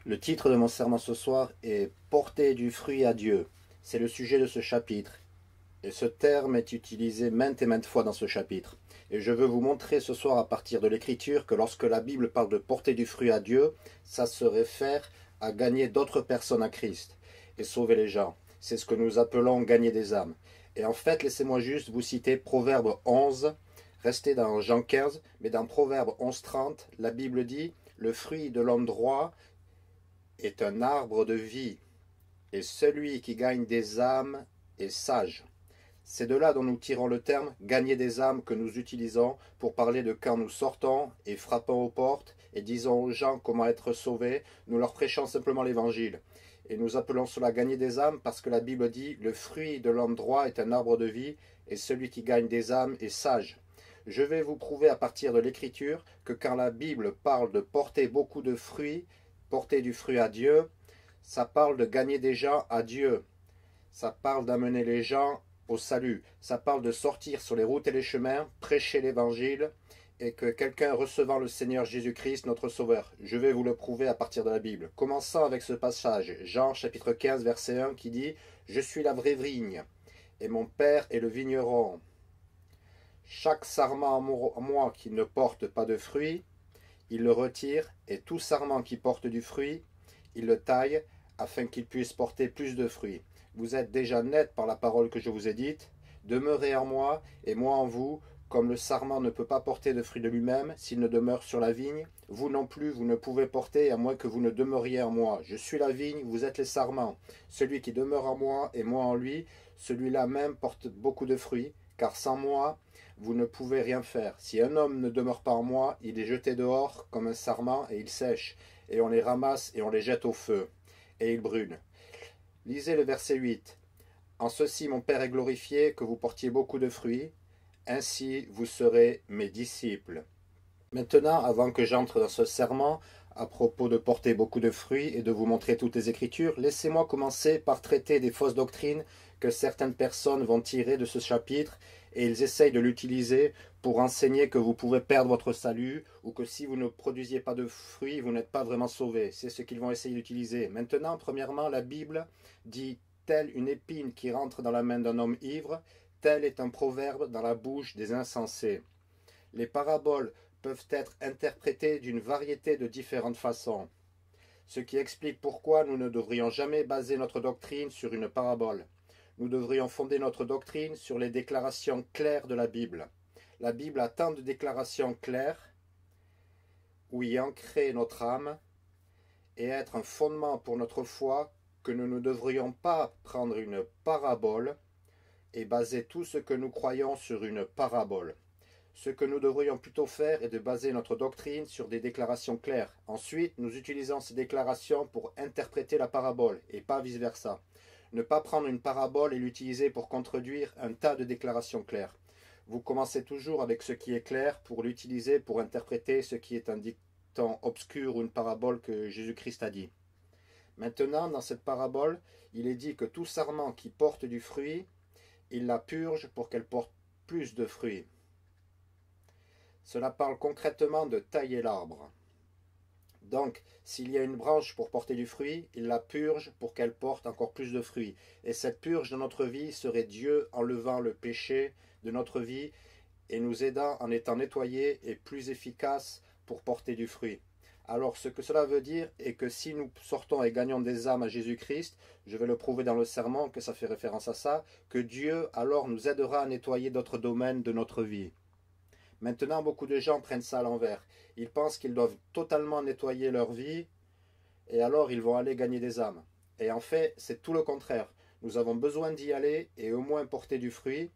Le titre de mon sermon ce soir est Porter du fruit à Dieu. C'est le sujet de ce chapitre. Et ce terme est utilisé maintes et maintes fois dans ce chapitre. Et je veux vous montrer ce soir à partir de l'Écriture que lorsque la Bible parle de porter du fruit à Dieu, ça se réfère à gagner d'autres personnes à Christ et sauver les gens. C'est ce que nous appelons gagner des âmes. Et en fait, laissez-moi juste vous citer Proverbe 11, restez dans Jean 15, mais dans Proverbe 11:30, la Bible dit « Le fruit de l'homme droit est un arbre de vie, et celui qui gagne des âmes est sage. » C'est de là dont nous tirons le terme gagner des âmes que nous utilisons pour parler de quand nous sortons et frappons aux portes et disons aux gens comment être sauvés, nous leur prêchons simplement l'évangile. Et nous appelons cela gagner des âmes parce que la Bible dit le fruit de l'homme droit est un arbre de vie et celui qui gagne des âmes est sage. Je vais vous prouver à partir de l'Écriture que quand la Bible parle de porter beaucoup de fruits, porter du fruit à Dieu, ça parle de gagner des gens à Dieu. Ça parle d'amener les gens au salut. Ça parle de sortir sur les routes et les chemins, prêcher l'évangile et que quelqu'un recevant le Seigneur Jésus-Christ, notre Sauveur. Je vais vous le prouver à partir de la Bible. Commençons avec ce passage, Jean chapitre 15, verset 1 qui dit « Je suis la vraie vigne et mon Père est le vigneron. Chaque sarment en moi qui ne porte pas de fruit, il le retire, et tout sarment qui porte du fruit, il le taille, afin qu'il puisse porter plus de fruits. Vous êtes déjà nets par la parole que je vous ai dite. Demeurez en moi, et moi en vous, comme le sarment ne peut pas porter de fruits de lui-même s'il ne demeure sur la vigne. Vous non plus, vous ne pouvez porter, à moins que vous ne demeuriez en moi. Je suis la vigne, vous êtes les sarments. Celui qui demeure en moi, et moi en lui, celui-là même porte beaucoup de fruits, car sans moi, vous ne pouvez rien faire. Si un homme ne demeure pas en moi, il est jeté dehors comme un sarment et il sèche, et on les ramasse et on les jette au feu, et ils brûlent. Lisez le verset 8. En ceci mon Père est glorifié, que vous portiez beaucoup de fruits, ainsi vous serez mes disciples. Maintenant, avant que j'entre dans ce serment, à propos de porter beaucoup de fruits et de vous montrer toutes les Écritures, laissez-moi commencer par traiter des fausses doctrines que certaines personnes vont tirer de ce chapitre et ils essayent de l'utiliser pour enseigner que vous pouvez perdre votre salut ou que si vous ne produisiez pas de fruits, vous n'êtes pas vraiment sauvé. C'est ce qu'ils vont essayer d'utiliser. Maintenant, premièrement, la Bible dit « Telle une épine qui rentre dans la main d'un homme ivre, tel est un proverbe dans la bouche des insensés. » Les paraboles peuvent être interprétées d'une variété de différentes façons, ce qui explique pourquoi nous ne devrions jamais baser notre doctrine sur une parabole. Nous devrions fonder notre doctrine sur les déclarations claires de la Bible. La Bible a tant de déclarations claires où y ancrer notre âme et être un fondement pour notre foi que nous ne devrions pas prendre une parabole et baser tout ce que nous croyons sur une parabole. Ce que nous devrions plutôt faire est de baser notre doctrine sur des déclarations claires. Ensuite, nous utilisons ces déclarations pour interpréter la parabole et pas vice-versa. Ne pas prendre une parabole et l'utiliser pour contredire un tas de déclarations claires. Vous commencez toujours avec ce qui est clair pour l'utiliser pour interpréter ce qui est un dicton obscur ou une parabole que Jésus-Christ a dit. Maintenant, dans cette parabole, il est dit que tout sarment qui porte du fruit, il la purge pour qu'elle porte plus de fruits. Cela parle concrètement de tailler l'arbre. Donc, s'il y a une branche pour porter du fruit, il la purge pour qu'elle porte encore plus de fruits. Et cette purge de notre vie serait Dieu enlevant le péché de notre vie et nous aidant en étant nettoyés et plus efficaces pour porter du fruit. Alors, ce que cela veut dire est que si nous sortons et gagnons des âmes à Jésus-Christ, je vais le prouver dans le sermon que ça fait référence à ça, que Dieu alors nous aidera à nettoyer d'autres domaines de notre vie. Maintenant, beaucoup de gens prennent ça à l'envers. Ils pensent qu'ils doivent totalement nettoyer leur vie et alors ils vont aller gagner des âmes. Et en fait, c'est tout le contraire. Nous avons besoin d'y aller et au moins porter du fruit.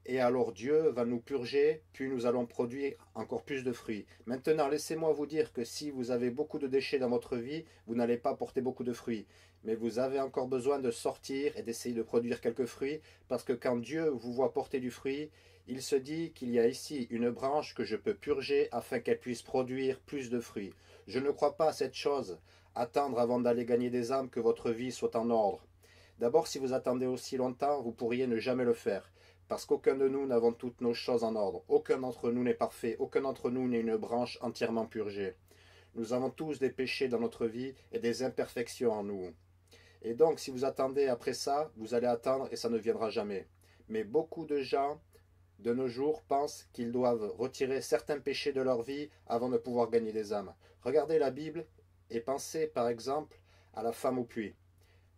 Et alors Dieu va nous purger, puis nous allons produire encore plus de fruits. Maintenant, laissez-moi vous dire que si vous avez beaucoup de déchets dans votre vie, vous n'allez pas porter beaucoup de fruits. Mais vous avez encore besoin de sortir et d'essayer de produire quelques fruits, parce que quand Dieu vous voit porter du fruit, il se dit qu'il y a ici une branche que je peux purger afin qu'elle puisse produire plus de fruits. Je ne crois pas à cette chose, attendre avant d'aller gagner des âmes que votre vie soit en ordre. D'abord, si vous attendez aussi longtemps, vous pourriez ne jamais le faire. Parce qu'aucun de nous n'avons toutes nos choses en ordre. Aucun d'entre nous n'est parfait. Aucun d'entre nous n'est une branche entièrement purgée. Nous avons tous des péchés dans notre vie et des imperfections en nous. Et donc, si vous attendez après ça, vous allez attendre et ça ne viendra jamais. Mais beaucoup de gens de nos jours pensent qu'ils doivent retirer certains péchés de leur vie avant de pouvoir gagner des âmes. Regardez la Bible et pensez par exemple à la femme au puits.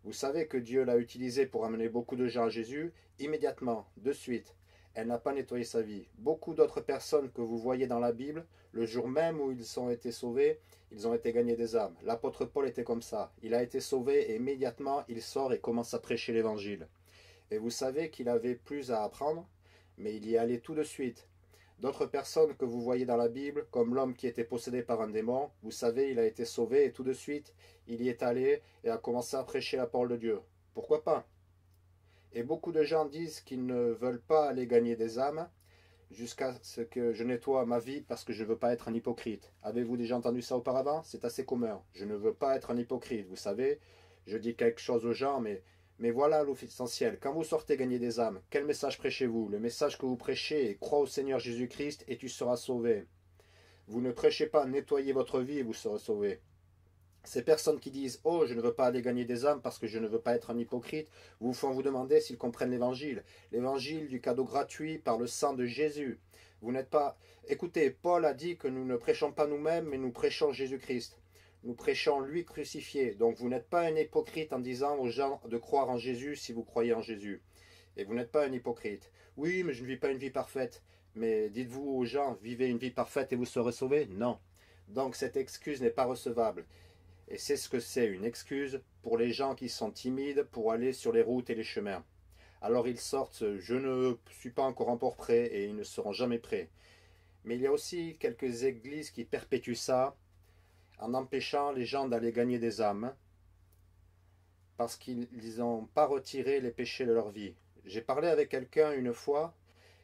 Vous savez que Dieu l'a utilisée pour amener beaucoup de gens à Jésus, immédiatement, de suite. Elle n'a pas nettoyé sa vie. Beaucoup d'autres personnes que vous voyez dans la Bible, le jour même où ils ont été sauvés, ils ont été gagnés des âmes. L'apôtre Paul était comme ça. Il a été sauvé et immédiatement il sort et commence à prêcher l'évangile. Et vous savez qu'il avait plus à apprendre, mais il y allait tout de suite. D'autres personnes que vous voyez dans la Bible, comme l'homme qui était possédé par un démon, vous savez, il a été sauvé et tout de suite, il y est allé et a commencé à prêcher la parole de Dieu. Pourquoi pas? Et beaucoup de gens disent qu'ils ne veulent pas aller gagner des âmes jusqu'à ce que je nettoie ma vie parce que je ne veux pas être un hypocrite. Avez-vous déjà entendu ça auparavant? C'est assez commun. Je ne veux pas être un hypocrite, vous savez. Je dis quelque chose aux gens, mais voilà l'essentiel. Quand vous sortez gagner des âmes, quel message prêchez-vous? Le message que vous prêchez est crois au Seigneur Jésus-Christ et tu seras sauvé. Vous ne prêchez pas nettoyez votre vie et vous serez sauvé. Ces personnes qui disent « Oh, je ne veux pas aller gagner des âmes parce que je ne veux pas être un hypocrite », vous font vous demander s'ils comprennent l'évangile. L'évangile du cadeau gratuit par le sang de Jésus. Vous n'êtes pas... Écoutez, Paul a dit que nous ne prêchons pas nous-mêmes, mais nous prêchons Jésus-Christ. Nous prêchons lui crucifié. Donc vous n'êtes pas un hypocrite en disant aux gens de croire en Jésus si vous croyez en Jésus. Et vous n'êtes pas un hypocrite. Oui, mais je ne vis pas une vie parfaite. Mais dites-vous aux gens, vivez une vie parfaite et vous serez sauvés? Non. Donc cette excuse n'est pas recevable. Et c'est ce que c'est, une excuse pour les gens qui sont timides pour aller sur les routes et les chemins. Alors ils sortent « je ne suis pas encore prêt » et ils ne seront jamais prêts. Mais il y a aussi quelques églises qui perpétuent ça en empêchant les gens d'aller gagner des âmes parce qu'ils n'ont pas retiré les péchés de leur vie. J'ai parlé avec quelqu'un une fois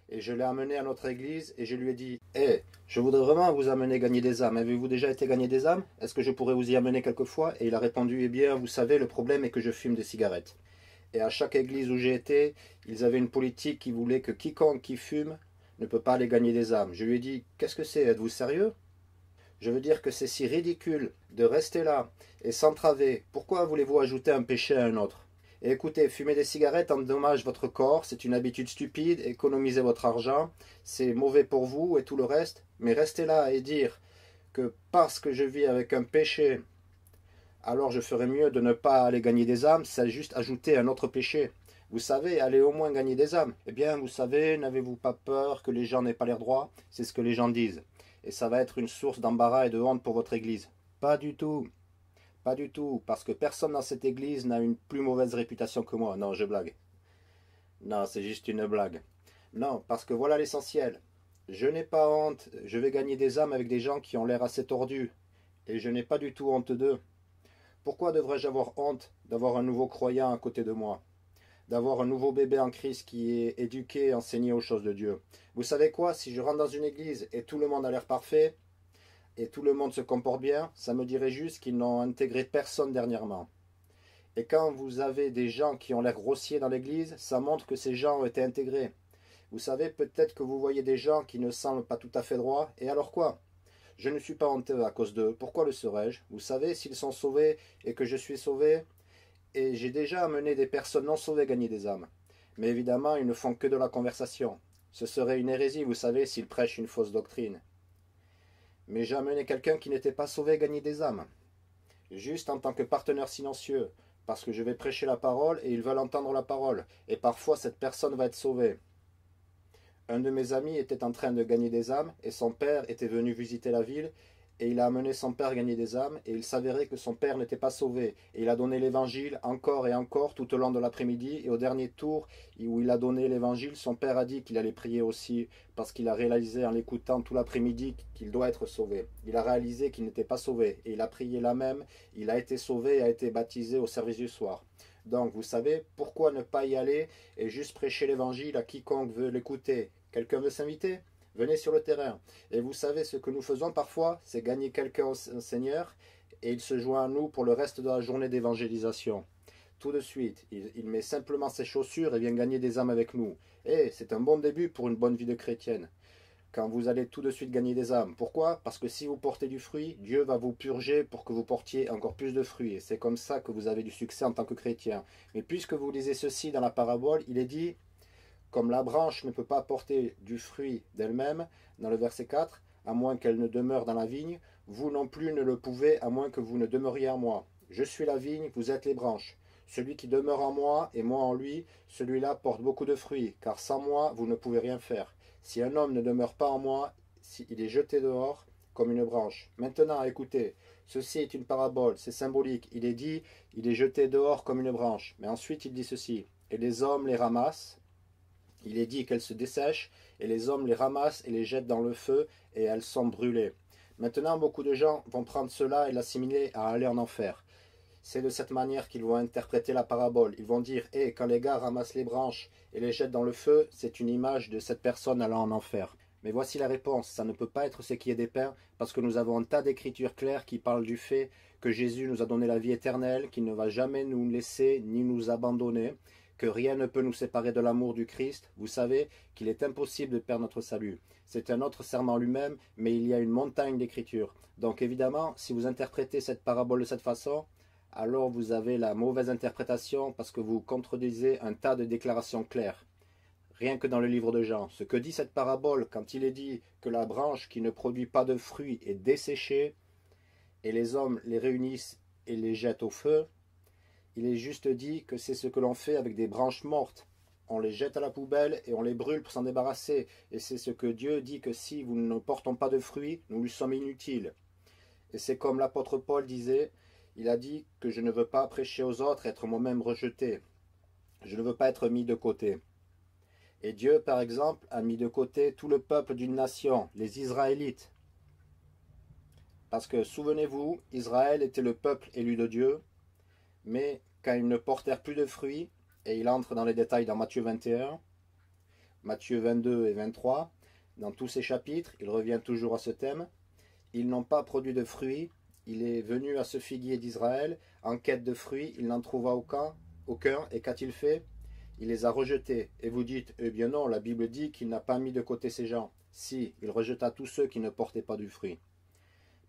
et je l'ai amené à notre église et je lui ai dit « Hé, je voudrais vraiment vous amener gagner des âmes. Avez-vous déjà été gagner des âmes? Est-ce que je pourrais vous y amener quelquefois ?» Et il a répondu « Eh bien, vous savez, le problème est que je fume des cigarettes. » Et à chaque église où j'ai été, ils avaient une politique qui voulait que quiconque qui fume ne peut pas aller gagner des âmes. Je lui ai dit « Qu'est-ce que c'est? Êtes-vous sérieux? » Je veux dire que c'est si ridicule de rester là et s'entraver. Pourquoi voulez-vous ajouter un péché à un autre? Et écoutez, fumer des cigarettes endommage votre corps, c'est une habitude stupide, économisez votre argent, c'est mauvais pour vous et tout le reste, mais rester là et dire que parce que je vis avec un péché, alors je ferais mieux de ne pas aller gagner des âmes, c'est juste ajouter un autre péché. Vous savez, allez au moins gagner des âmes. Eh bien, vous savez, n'avez-vous pas peur que les gens n'aient pas l'air droit? C'est ce que les gens disent. Et ça va être une source d'embarras et de honte pour votre église. Pas du tout. Pas du tout, parce que personne dans cette église n'a une plus mauvaise réputation que moi. Non, je blague. Non, c'est juste une blague. Non, parce que voilà l'essentiel. Je n'ai pas honte, je vais gagner des âmes avec des gens qui ont l'air assez tordus. Et je n'ai pas du tout honte d'eux. Pourquoi devrais-je avoir honte d'avoir un nouveau croyant à côté de moi? D'avoir un nouveau bébé en Christ qui est éduqué et enseigné aux choses de Dieu. Vous savez quoi? Si je rentre dans une église et tout le monde a l'air parfait, et tout le monde se comporte bien, ça me dirait juste qu'ils n'ont intégré personne dernièrement. Et quand vous avez des gens qui ont l'air grossiers dans l'église, ça montre que ces gens ont été intégrés. Vous savez, peut-être que vous voyez des gens qui ne semblent pas tout à fait droits, et alors quoi? Je ne suis pas honteux à cause d'eux, pourquoi le serais-je? Vous savez, s'ils sont sauvés et que je suis sauvé, et j'ai déjà amené des personnes non sauvées gagner des âmes. Mais évidemment, ils ne font que de la conversation. Ce serait une hérésie, vous savez, s'ils prêchent une fausse doctrine. Mais j'ai amené quelqu'un qui n'était pas sauvé gagner des âmes. Juste en tant que partenaire silencieux, parce que je vais prêcher la parole et ils veulent entendre la parole. Et parfois, cette personne va être sauvée. Un de mes amis était en train de gagner des âmes et son père était venu visiter la ville et il a amené son père gagner des âmes et il s'avérait que son père n'était pas sauvé. Et il a donné l'évangile encore et encore tout au long de l'après-midi et au dernier tour où il a donné l'évangile, son père a dit qu'il allait prier aussi parce qu'il a réalisé en l'écoutant tout l'après-midi qu'il doit être sauvé. Il a réalisé qu'il n'était pas sauvé et il a prié là même, il a été sauvé et a été baptisé au service du soir. Donc vous savez, pourquoi ne pas y aller et juste prêcher l'évangile à quiconque veut l'écouter? Quelqu'un veut s'inviter? Venez sur le terrain. Et vous savez ce que nous faisons parfois, c'est gagner quelqu'un au Seigneur et il se joint à nous pour le reste de la journée d'évangélisation. Tout de suite, il met simplement ses chaussures et vient gagner des âmes avec nous. Et c'est un bon début pour une bonne vie de chrétienne. quand vous allez tout de suite gagner des âmes. Pourquoi? Parce que si vous portez du fruit, Dieu va vous purger pour que vous portiez encore plus de fruits. Et c'est comme ça que vous avez du succès en tant que chrétien. Mais puisque vous lisez ceci dans la parabole, il est dit, comme la branche ne peut pas porter du fruit d'elle-même, dans le verset 4, à moins qu'elle ne demeure dans la vigne, vous non plus ne le pouvez, à moins que vous ne demeuriez en moi. Je suis la vigne, vous êtes les branches. Celui qui demeure en moi et moi en lui, celui-là porte beaucoup de fruits, car sans moi, vous ne pouvez rien faire. Si un homme ne demeure pas en moi, il est jeté dehors comme une branche. Maintenant, écoutez, ceci est une parabole, c'est symbolique. Il est dit, il est jeté dehors comme une branche. Mais ensuite, il dit ceci, et les hommes les ramassent. Il est dit qu'elles se dessèchent, et les hommes les ramassent et les jettent dans le feu, et elles sont brûlées. Maintenant, beaucoup de gens vont prendre cela et l'assimiler à aller en enfer. C'est de cette manière qu'ils vont interpréter la parabole. Ils vont dire, quand les gars ramassent les branches et les jettent dans le feu, c'est une image de cette personne allant en enfer. Mais voici la réponse, ça ne peut pas être ce qui est dépeint, parce que nous avons un tas d'écritures claires qui parlent du fait que Jésus nous a donné la vie éternelle, qu'il ne va jamais nous laisser ni nous abandonner, que rien ne peut nous séparer de l'amour du Christ. Vous savez qu'il est impossible de perdre notre salut. C'est un autre serment lui-même, mais il y a une montagne d'écritures. Donc évidemment, si vous interprétez cette parabole de cette façon, alors vous avez la mauvaise interprétation parce que vous contredisez un tas de déclarations claires. Rien que dans le livre de Jean. Ce que dit cette parabole quand il est dit que la branche qui ne produit pas de fruits est desséchée et les hommes les réunissent et les jettent au feu, il est juste dit que c'est ce que l'on fait avec des branches mortes. On les jette à la poubelle et on les brûle pour s'en débarrasser. Et c'est ce que Dieu dit que si nous ne portons pas de fruits, nous lui sommes inutiles. Et c'est comme l'apôtre Paul disait, il a dit que je ne veux pas prêcher aux autres, être moi-même rejeté. Je ne veux pas être mis de côté. Et Dieu, par exemple, a mis de côté tout le peuple d'une nation, les Israélites. Parce que, souvenez-vous, Israël était le peuple élu de Dieu, mais quand ils ne portèrent plus de fruits, et il entre dans les détails dans Matthieu 21, Matthieu 22 et 23, dans tous ces chapitres, il revient toujours à ce thème, ils n'ont pas produit de fruits, il est venu à ce figuier d'Israël, en quête de fruits, il n'en trouva aucun, et qu'a-t-il fait? Il les a rejetés. Et vous dites, eh bien non, la Bible dit qu'il n'a pas mis de côté ces gens. Si, il rejeta tous ceux qui ne portaient pas du fruit.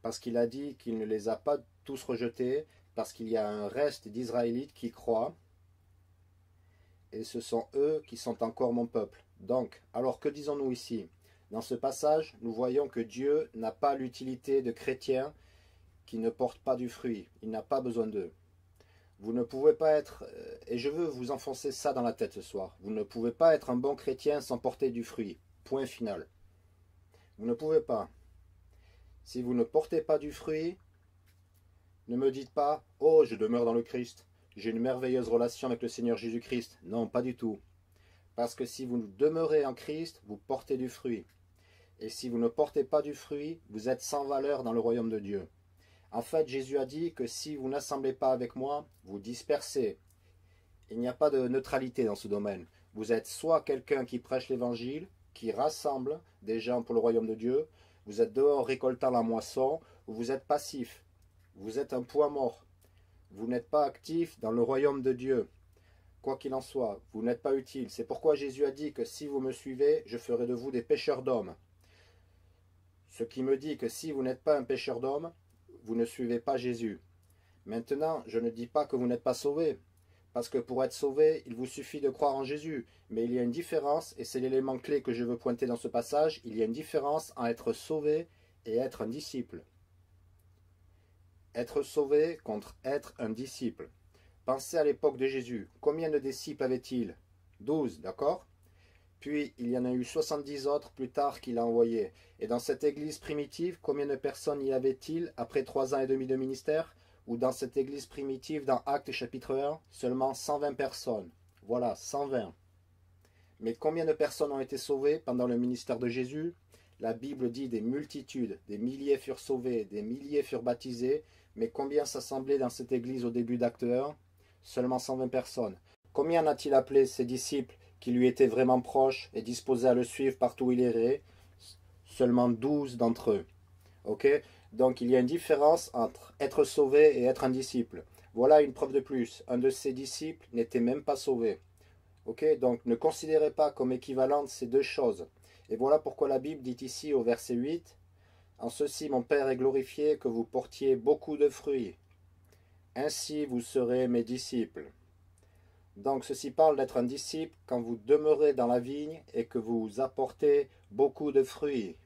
Parce qu'il a dit qu'il ne les a pas tous rejetés, parce qu'il y a un reste d'Israélites qui croient, et ce sont eux qui sont encore mon peuple. Donc, alors que disons-nous ici? Dans ce passage, nous voyons que Dieu n'a pas l'utilité de chrétiens qui ne portent pas du fruit. Il n'a pas besoin d'eux. Vous ne pouvez pas être, et je veux vous enfoncer ça dans la tête ce soir, vous ne pouvez pas être un bon chrétien sans porter du fruit. Point final. Vous ne pouvez pas. Si vous ne portez pas du fruit, ne me dites pas « Oh, je demeure dans le Christ, j'ai une merveilleuse relation avec le Seigneur Jésus-Christ ». Non, pas du tout. Parce que si vous demeurez en Christ, vous portez du fruit. Et si vous ne portez pas du fruit, vous êtes sans valeur dans le royaume de Dieu. En fait, Jésus a dit que si vous n'assemblez pas avec moi, vous dispersez. Il n'y a pas de neutralité dans ce domaine. Vous êtes soit quelqu'un qui prêche l'évangile, qui rassemble des gens pour le royaume de Dieu, vous êtes dehors récoltant la moisson, ou vous êtes passif. Vous êtes un poids mort. Vous n'êtes pas actif dans le royaume de Dieu. Quoi qu'il en soit, vous n'êtes pas utile. C'est pourquoi Jésus a dit que si vous me suivez, je ferai de vous des pêcheurs d'hommes. Ce qui me dit que si vous n'êtes pas un pêcheur d'hommes, vous ne suivez pas Jésus. Maintenant, je ne dis pas que vous n'êtes pas sauvés, parce que pour être sauvé, il vous suffit de croire en Jésus. Mais il y a une différence, et c'est l'élément clé que je veux pointer dans ce passage, il y a une différence entre être sauvé et être un disciple. Être sauvé contre être un disciple. Pensez à l'époque de Jésus. Combien de disciples avait-il? 12, d'accord? Puis il y en a eu 70 autres plus tard qu'il a envoyés. Et dans cette église primitive, combien de personnes y avait-il après 3 ans et demi de ministère? Ou dans cette église primitive, dans Actes chapitre 1, seulement 120 personnes. Voilà, 120. Mais combien de personnes ont été sauvées pendant le ministère de Jésus? La Bible dit des multitudes, des milliers furent sauvés, des milliers furent baptisés. Mais combien s'assemblaient dans cette église au début d'Acte 1? Seulement 120 personnes. Combien a-t-il appelé ses disciples qui lui étaient vraiment proches et disposés à le suivre partout où il irait? Seulement 12 d'entre eux. Ok? Donc il y a une différence entre être sauvé et être un disciple. Voilà une preuve de plus. Un de ses disciples n'était même pas sauvé. Ok? Donc ne considérez pas comme équivalentes ces deux choses. Et voilà pourquoi la Bible dit ici au verset 8, « En ceci mon Père est glorifié, que vous portiez beaucoup de fruits. Ainsi vous serez mes disciples. » Donc ceci parle d'être un disciple quand vous demeurez dans la vigne et que vous apportez beaucoup de fruits.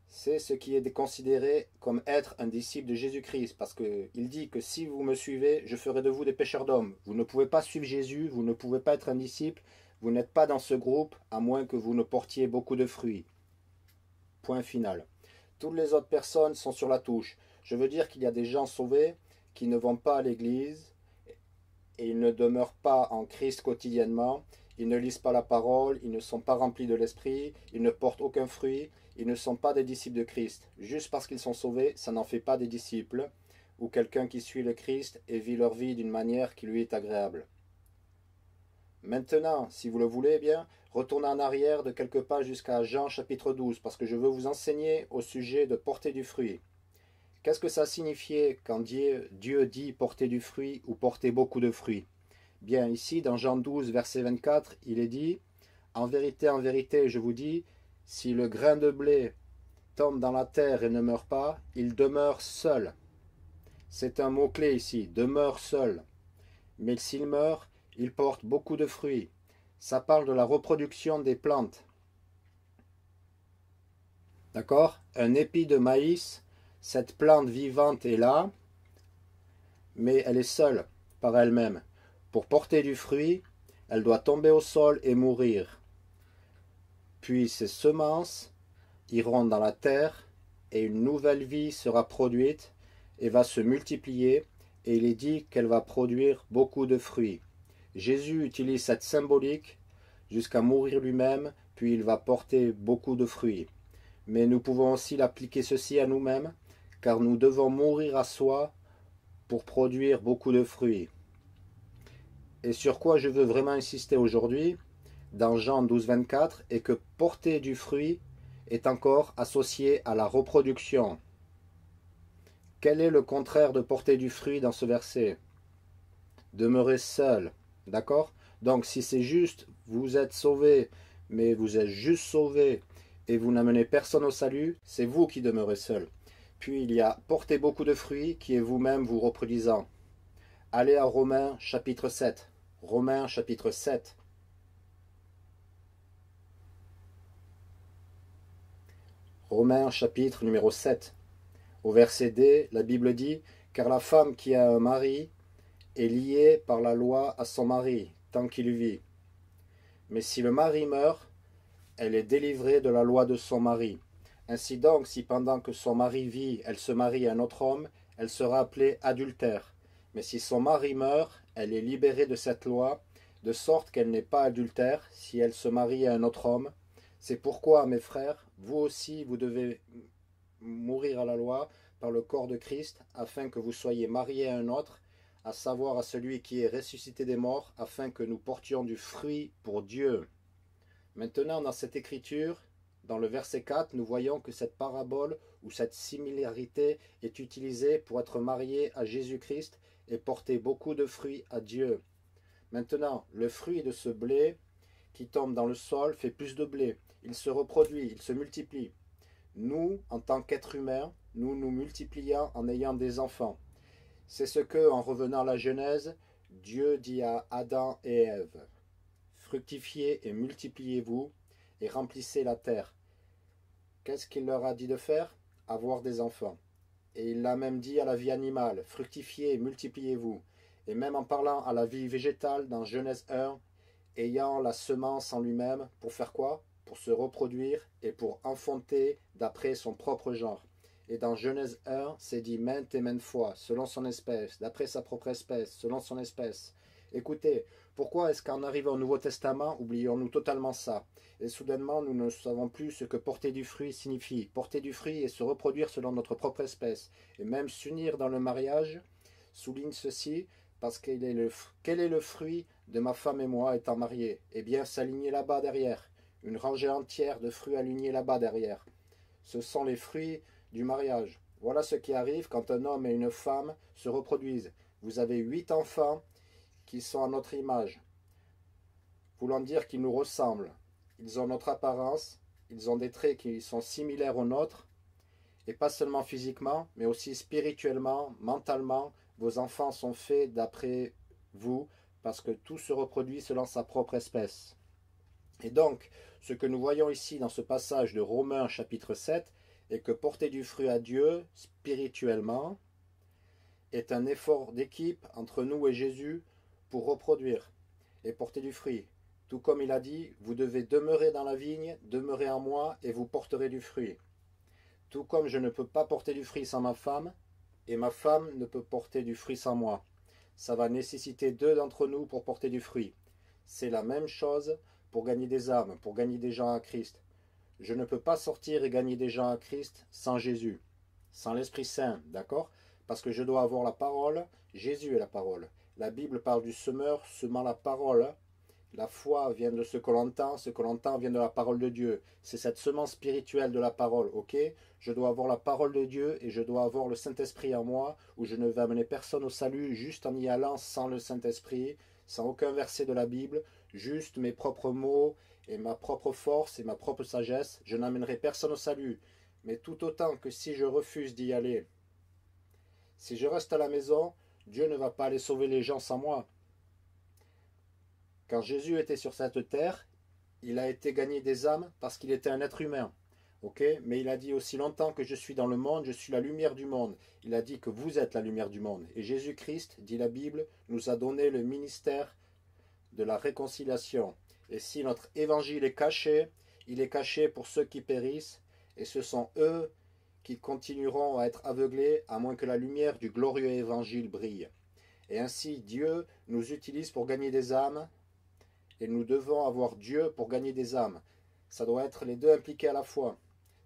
C'est ce qui est considéré comme être un disciple de Jésus-Christ, parce qu'il dit que si vous me suivez, je ferai de vous des pêcheurs d'hommes. Vous ne pouvez pas suivre Jésus, vous ne pouvez pas être un disciple, vous n'êtes pas dans ce groupe, à moins que vous ne portiez beaucoup de fruits. Point final. Toutes les autres personnes sont sur la touche. Je veux dire qu'il y a des gens sauvés qui ne vont pas à l'église, et ils ne demeurent pas en Christ quotidiennement, ils ne lisent pas la parole, ils ne sont pas remplis de l'esprit, ils ne portent aucun fruit, ils ne sont pas des disciples de Christ. Juste parce qu'ils sont sauvés, ça n'en fait pas des disciples, ou quelqu'un qui suit le Christ et vit leur vie d'une manière qui lui est agréable. Maintenant, si vous le voulez bien, retournez en arrière de quelques pages jusqu'à Jean chapitre 12, parce que je veux vous enseigner au sujet de porter du fruit. Qu'est-ce que ça signifiait quand Dieu dit porter du fruit ou porter beaucoup de fruits? Bien, ici, dans Jean 12, verset 24, il est dit, « En vérité, je vous dis, si le grain de blé tombe dans la terre et ne meurt pas, il demeure seul. » C'est un mot-clé ici, demeure seul. Mais s'il meurt, il porte beaucoup de fruits. Ça parle de la reproduction des plantes. D'accord? Un épi de maïs, cette plante vivante est là, mais elle est seule par elle-même. Pour porter du fruit, elle doit tomber au sol et mourir. Puis ses semences iront dans la terre et une nouvelle vie sera produite et va se multiplier, et il est dit qu'elle va produire beaucoup de fruits. Jésus utilise cette symbolique jusqu'à mourir lui-même, puis il va porter beaucoup de fruits. Mais nous pouvons aussi l'appliquer ceci à nous-mêmes, car nous devons mourir à soi pour produire beaucoup de fruits. Et sur quoi je veux vraiment insister aujourd'hui, dans Jean 12, 24, est que porter du fruit est encore associé à la reproduction. Quel est le contraire de porter du fruit dans ce verset? Demeurer seul, d'accord? Donc si c'est juste, vous êtes sauvé, mais vous êtes juste sauvé et vous n'amenez personne au salut, c'est vous qui demeurez seul. Puis il y a porter beaucoup de fruits qui est vous-même vous reproduisant. Allez à Romains chapitre 7. Romains chapitre 7. Romains chapitre numéro 7. Au verset D, la Bible dit « Car la femme qui a un mari est liée par la loi à son mari, tant qu'il vit. Mais si le mari meurt, elle est délivrée de la loi de son mari. Ainsi donc, si pendant que son mari vit, elle se marie à un autre homme, elle sera appelée adultère. Mais si son mari meurt, elle est libérée de cette loi, de sorte qu'elle n'est pas adultère si elle se marie à un autre homme. C'est pourquoi, mes frères, vous aussi, vous devez mourir à la loi par le corps de Christ, afin que vous soyez mariés à un autre, à savoir à celui qui est ressuscité des morts, afin que nous portions du fruit pour Dieu. » Maintenant, dans cette écriture, dans le verset 4, nous voyons que cette parabole ou cette similarité est utilisée pour être marié à Jésus-Christ et porter beaucoup de fruits à Dieu. Maintenant, le fruit de ce blé qui tombe dans le sol fait plus de blé. Il se reproduit, il se multiplie. Nous, en tant qu'êtres humains, nous nous multiplions en ayant des enfants. C'est ce que, en revenant à la Genèse, Dieu dit à Adam et Ève. Fructifiez et multipliez-vous et remplissez la terre. Qu'est-ce qu'il leur a dit de faire? Avoir des enfants. Et il l'a même dit à la vie animale, fructifiez et multipliez-vous. Et même en parlant à la vie végétale dans Genèse 1, ayant la semence en lui-même, pour faire quoi? Pour se reproduire et pour enfanter d'après son propre genre. Et dans Genèse 1, c'est dit maintes et maintes fois, selon son espèce, d'après sa propre espèce, selon son espèce. Écoutez, pourquoi est-ce qu'en arrivant au Nouveau Testament, oublions-nous totalement ça? Et soudainement, nous ne savons plus ce que porter du fruit signifie. Porter du fruit et se reproduire selon notre propre espèce. Et même s'unir dans le mariage, souligne ceci, parce quel est le fruit de ma femme et moi étant mariés? Eh bien, s'aligner là-bas derrière. Une rangée entière de fruits alignés là-bas derrière. Ce sont les fruits du mariage. Voilà ce qui arrive quand un homme et une femme se reproduisent. Vous avez 8 enfants qui sont à notre image, voulant dire qu'ils nous ressemblent. ils ont notre apparence, ils ont des traits qui sont similaires aux nôtres, et pas seulement physiquement, mais aussi spirituellement, mentalement. Vos enfants sont faits d'après vous, parce que tout se reproduit selon sa propre espèce. Et donc, ce que nous voyons ici dans ce passage de Romains chapitre 7, est que porter du fruit à Dieu, spirituellement, est un effort d'équipe entre nous et Jésus pour reproduire et porter du fruit. Tout comme il a dit, vous devez demeurer dans la vigne, demeurer en moi, et vous porterez du fruit. Tout comme je ne peux pas porter du fruit sans ma femme, et ma femme ne peut porter du fruit sans moi. Ça va nécessiter deux d'entre nous pour porter du fruit. C'est la même chose pour gagner des âmes, pour gagner des gens à Christ. Je ne peux pas sortir et gagner des gens à Christ sans Jésus, sans l'Esprit Saint, d'accord? Parce que je dois avoir la parole, Jésus est la parole. La Bible parle du semeur semant la parole. La foi vient de ce que l'on entend vient de la parole de Dieu. C'est cette semence spirituelle de la parole, ok? Je dois avoir la parole de Dieu et je dois avoir le Saint-Esprit en moi, où je ne vais amener personne au salut juste en y allant sans le Saint-Esprit, sans aucun verset de la Bible, juste mes propres mots et ma propre force et ma propre sagesse. Je n'amènerai personne au salut. Mais tout autant que si je refuse d'y aller, si je reste à la maison, Dieu ne va pas aller sauver les gens sans moi. Quand Jésus était sur cette terre, il a été gagné des âmes parce qu'il était un être humain. Okay? Mais il a dit aussi longtemps que je suis dans le monde, je suis la lumière du monde. Il a dit que vous êtes la lumière du monde. Et Jésus-Christ, dit la Bible, nous a donné le ministère de la réconciliation. Et si notre évangile est caché, il est caché pour ceux qui périssent, et ce sont eux qui continueront à être aveuglés à moins que la lumière du glorieux évangile brille. Et ainsi Dieu nous utilise pour gagner des âmes, et nous devons avoir Dieu pour gagner des âmes. Ça doit être les deux impliqués à la fois.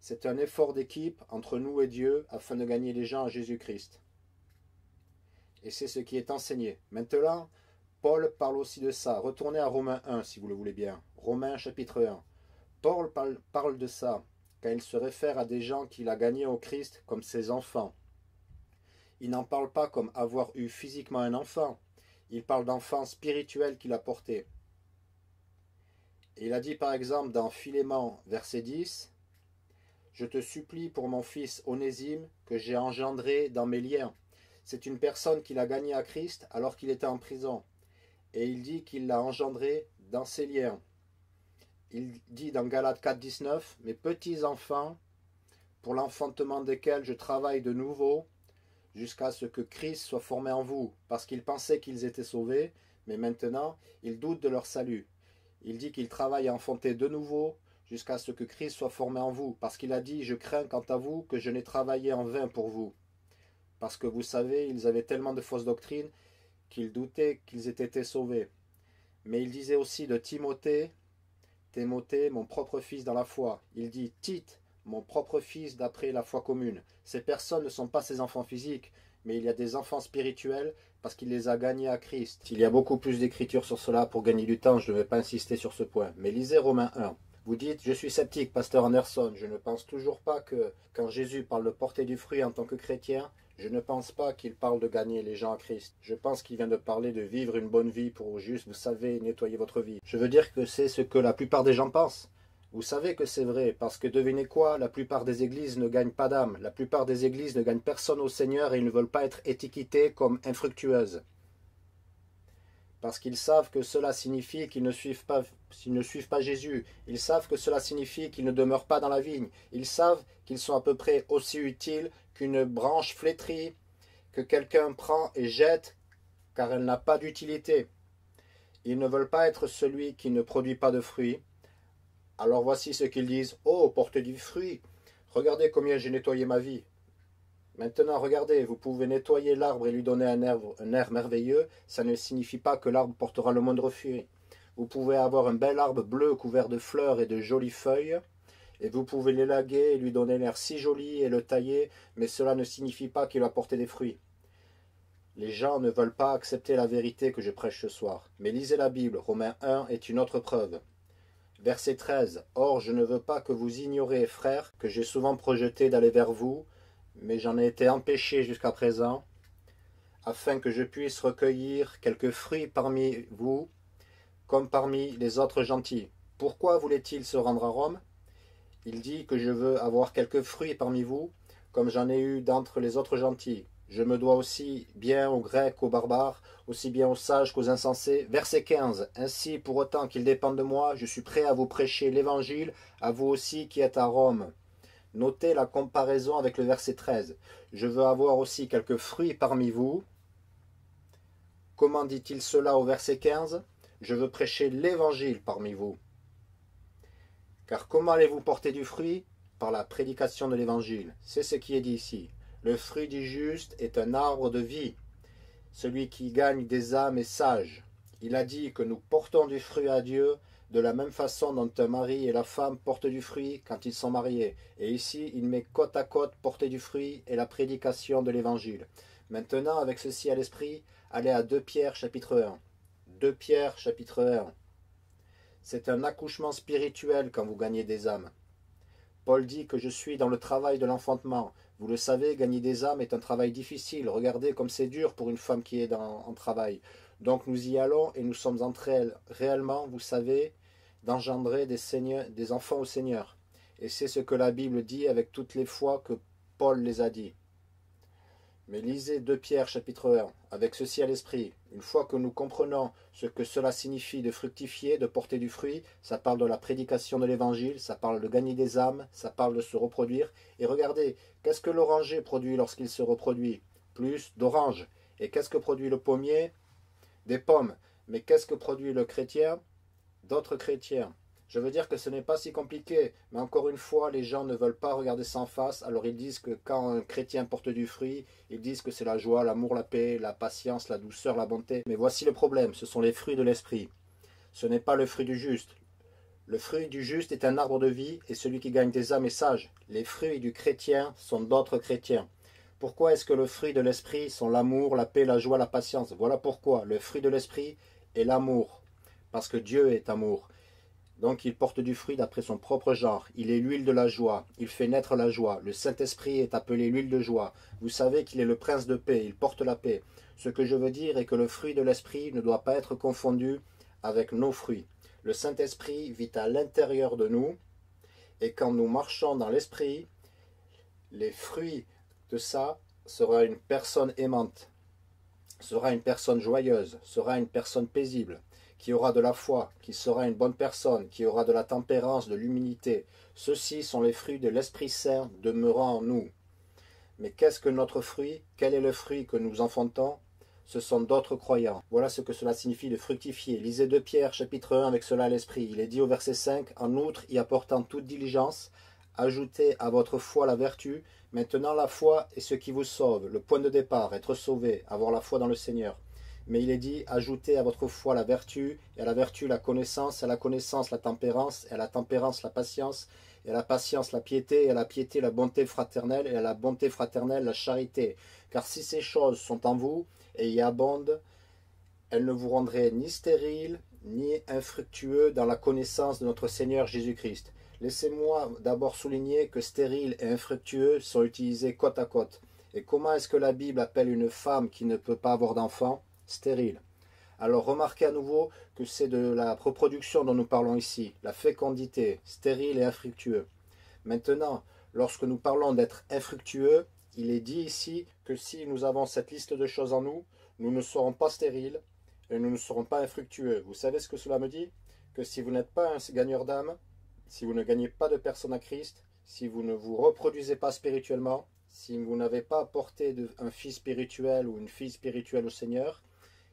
C'est un effort d'équipe entre nous et Dieu afin de gagner les gens à Jésus-Christ. Et c'est ce qui est enseigné. Maintenant, Paul parle aussi de ça. Retournez à Romains 1 si vous le voulez bien. Romains chapitre 1. Paul parle de ça quand il se réfère à des gens qu'il a gagnés au Christ comme ses enfants. Il n'en parle pas comme avoir eu physiquement un enfant. Il parle d'enfants spirituels qu'il a portés. Et il a dit par exemple dans Philémon verset 10, « Je te supplie pour mon fils Onésime que j'ai engendré dans mes liens. » C'est une personne qu'il a gagnée à Christ alors qu'il était en prison. Et il dit qu'il l'a engendré dans ses liens. Il dit dans Galates 4, 19, « Mes petits enfants, pour l'enfantement desquels je travaille de nouveau, jusqu'à ce que Christ soit formé en vous, parce qu'ils pensaient qu'ils étaient sauvés, mais maintenant ils doutent de leur salut. » Il dit qu'il travaille à enfanter de nouveau jusqu'à ce que Christ soit formé en vous. Parce qu'il a dit, je crains quant à vous que je n'ai travaillé en vain pour vous. Parce que vous savez, ils avaient tellement de fausses doctrines qu'ils doutaient qu'ils aient été sauvés. Mais il disait aussi de Timothée, mon propre fils dans la foi. Il dit Tite, mon propre fils d'après la foi commune. Ces personnes ne sont pas ses enfants physiques, mais il y a des enfants spirituels parce qu'il les a gagnés à Christ. Il y a beaucoup plus d'écriture sur cela pour gagner du temps, je ne vais pas insister sur ce point. Mais lisez Romains 1. Vous dites, je suis sceptique, pasteur Anderson, je ne pense toujours pas que quand Jésus parle de porter du fruit en tant que chrétien, je ne pense pas qu'il parle de gagner les gens à Christ. Je pense qu'il vient de parler de vivre une bonne vie pour juste, vous savez, nettoyer votre vie. Je veux dire que c'est ce que la plupart des gens pensent. Vous savez que c'est vrai, parce que devinez quoi, la plupart des églises ne gagnent pas d'âme. La plupart des églises ne gagnent personne au Seigneur et ils ne veulent pas être étiquetés comme infructueuses. Parce qu'ils savent que cela signifie qu'ils ne suivent pas Jésus. Ils savent que cela signifie qu'ils ne demeurent pas dans la vigne. Ils savent qu'ils sont à peu près aussi utiles qu'une branche flétrie que quelqu'un prend et jette, car elle n'a pas d'utilité. Ils ne veulent pas être celui qui ne produit pas de fruits. Alors voici ce qu'ils disent. Oh, portez du fruit. Regardez combien j'ai nettoyé ma vie. Maintenant, regardez, vous pouvez nettoyer l'arbre et lui donner un air merveilleux. Ça ne signifie pas que l'arbre portera le moindre fruit. Vous pouvez avoir un bel arbre bleu couvert de fleurs et de jolies feuilles. Et vous pouvez l'élaguer et lui donner l'air si joli et le tailler. Mais cela ne signifie pas qu'il va porter des fruits. Les gens ne veulent pas accepter la vérité que je prêche ce soir. Mais lisez la Bible. Romains 1 est une autre preuve. Verset 13. Or, je ne veux pas que vous ignoriez, frères, que j'ai souvent projeté d'aller vers vous, mais j'en ai été empêché jusqu'à présent, afin que je puisse recueillir quelques fruits parmi vous, comme parmi les autres gentils. Pourquoi voulait-il se rendre à Rome? Il dit que je veux avoir quelques fruits parmi vous, comme j'en ai eu d'entre les autres gentils. Je me dois aussi bien aux Grecs qu'aux barbares, aussi bien aux sages qu'aux insensés. Verset 15. Ainsi, pour autant qu'il dépende de moi, je suis prêt à vous prêcher l'évangile, à vous aussi qui êtes à Rome. Notez la comparaison avec le verset 13. Je veux avoir aussi quelques fruits parmi vous. Comment dit-il cela au verset 15? Je veux prêcher l'évangile parmi vous. Car comment allez-vous porter du fruit? Par la prédication de l'évangile. C'est ce qui est dit ici. Le fruit du juste est un arbre de vie. Celui qui gagne des âmes est sage. Il a dit que nous portons du fruit à Dieu de la même façon dont un mari et la femme portent du fruit quand ils sont mariés. Et ici, il met côte à côte porter du fruit et la prédication de l'évangile. Maintenant, avec ceci à l'esprit, allez à 2 Pierre chapitre 1. 2 Pierre chapitre 1. C'est un accouchement spirituel quand vous gagnez des âmes. Paul dit que je suis dans le travail de l'enfantement. Vous le savez, gagner des âmes est un travail difficile. Regardez comme c'est dur pour une femme qui est en travail. Donc nous y allons et nous sommes entre elles réellement, vous savez, d'engendrer des enfants au Seigneur. Et c'est ce que la Bible dit avec toutes les fois que Paul les a dit. Mais lisez 2 Pierre chapitre 1, avec ceci à l'esprit. Une fois que nous comprenons ce que cela signifie de fructifier, de porter du fruit, ça parle de la prédication de l'évangile, ça parle de gagner des âmes, ça parle de se reproduire. Et regardez, qu'est-ce que l'oranger produit lorsqu'il se reproduit? Plus d'oranges. Et qu'est-ce que produit le pommier? Des pommes. Mais qu'est-ce que produit le chrétien? D'autres chrétiens. Je veux dire que ce n'est pas si compliqué, mais encore une fois, les gens ne veulent pas regarder ça en face, alors ils disent que quand un chrétien porte du fruit, ils disent que c'est la joie, l'amour, la paix, la patience, la douceur, la bonté. Mais voici le problème, ce sont les fruits de l'esprit. Ce n'est pas le fruit du juste. Le fruit du juste est un arbre de vie, et celui qui gagne des âmes est sage. Les fruits du chrétien sont d'autres chrétiens. Pourquoi est-ce que le fruit de l'esprit sont l'amour, la paix, la joie, la patience? Voilà pourquoi le fruit de l'esprit est l'amour, parce que Dieu est amour. Donc il porte du fruit d'après son propre genre. Il est l'huile de la joie. Il fait naître la joie. Le Saint-Esprit est appelé l'huile de joie. Vous savez qu'il est le prince de paix. Il porte la paix. Ce que je veux dire est que le fruit de l'Esprit ne doit pas être confondu avec nos fruits. Le Saint-Esprit vit à l'intérieur de nous. Et quand nous marchons dans l'Esprit, les fruits de ça sera une personne aimante, sera une personne joyeuse, sera une personne paisible, qui aura de la foi, qui sera une bonne personne, qui aura de la tempérance, de l'humilité. Ceux-ci sont les fruits de l'Esprit Saint demeurant en nous. Mais qu'est-ce que notre fruit? Quel est le fruit que nous enfantons? Ce sont d'autres croyants. Voilà ce que cela signifie de fructifier. Lisez 2 Pierre chapitre 1 avec cela à l'esprit. Il est dit au verset 5, « En outre, y apportant toute diligence, ajoutez à votre foi la vertu. Maintenant la foi est ce qui vous sauve, le point de départ, être sauvé, avoir la foi dans le Seigneur. » Mais il est dit, ajoutez à votre foi la vertu, et à la vertu la connaissance, et à la connaissance la tempérance, et à la tempérance la patience, et à la patience la piété, et à la piété la bonté fraternelle, et à la bonté fraternelle la charité. Car si ces choses sont en vous, et y abondent, elles ne vous rendraient ni stériles, ni infructueux dans la connaissance de notre Seigneur Jésus-Christ. Laissez-moi d'abord souligner que stérile et infructueux sont utilisés côte à côte. Et comment est-ce que la Bible appelle une femme qui ne peut pas avoir d'enfant? Stérile. Alors remarquez à nouveau que c'est de la reproduction dont nous parlons ici, la fécondité, stérile et infructueux. Maintenant, lorsque nous parlons d'être infructueux, il est dit ici que si nous avons cette liste de choses en nous, nous ne serons pas stériles et nous ne serons pas infructueux. Vous savez ce que cela me dit? Que si vous n'êtes pas un gagneur d'âme, si vous ne gagnez pas de personnes à Christ, si vous ne vous reproduisez pas spirituellement, si vous n'avez pas apporté un fils spirituel ou une fille spirituelle au Seigneur,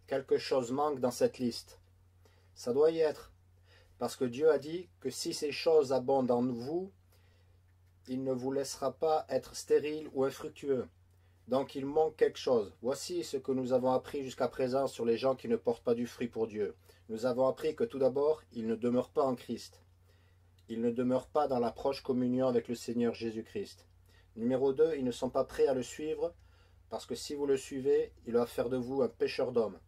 quelque chose manque dans cette liste. Ça doit y être. Parce que Dieu a dit que si ces choses abondent en vous, il ne vous laissera pas être stérile ou infructueux. Donc il manque quelque chose. Voici ce que nous avons appris jusqu'à présent sur les gens qui ne portent pas du fruit pour Dieu. Nous avons appris que tout d'abord, ils ne demeurent pas en Christ. Ils ne demeurent pas dans la proche communion avec le Seigneur Jésus-Christ. Numéro 2, ils ne sont pas prêts à le suivre, parce que si vous le suivez, il va faire de vous un pécheur d'hommes.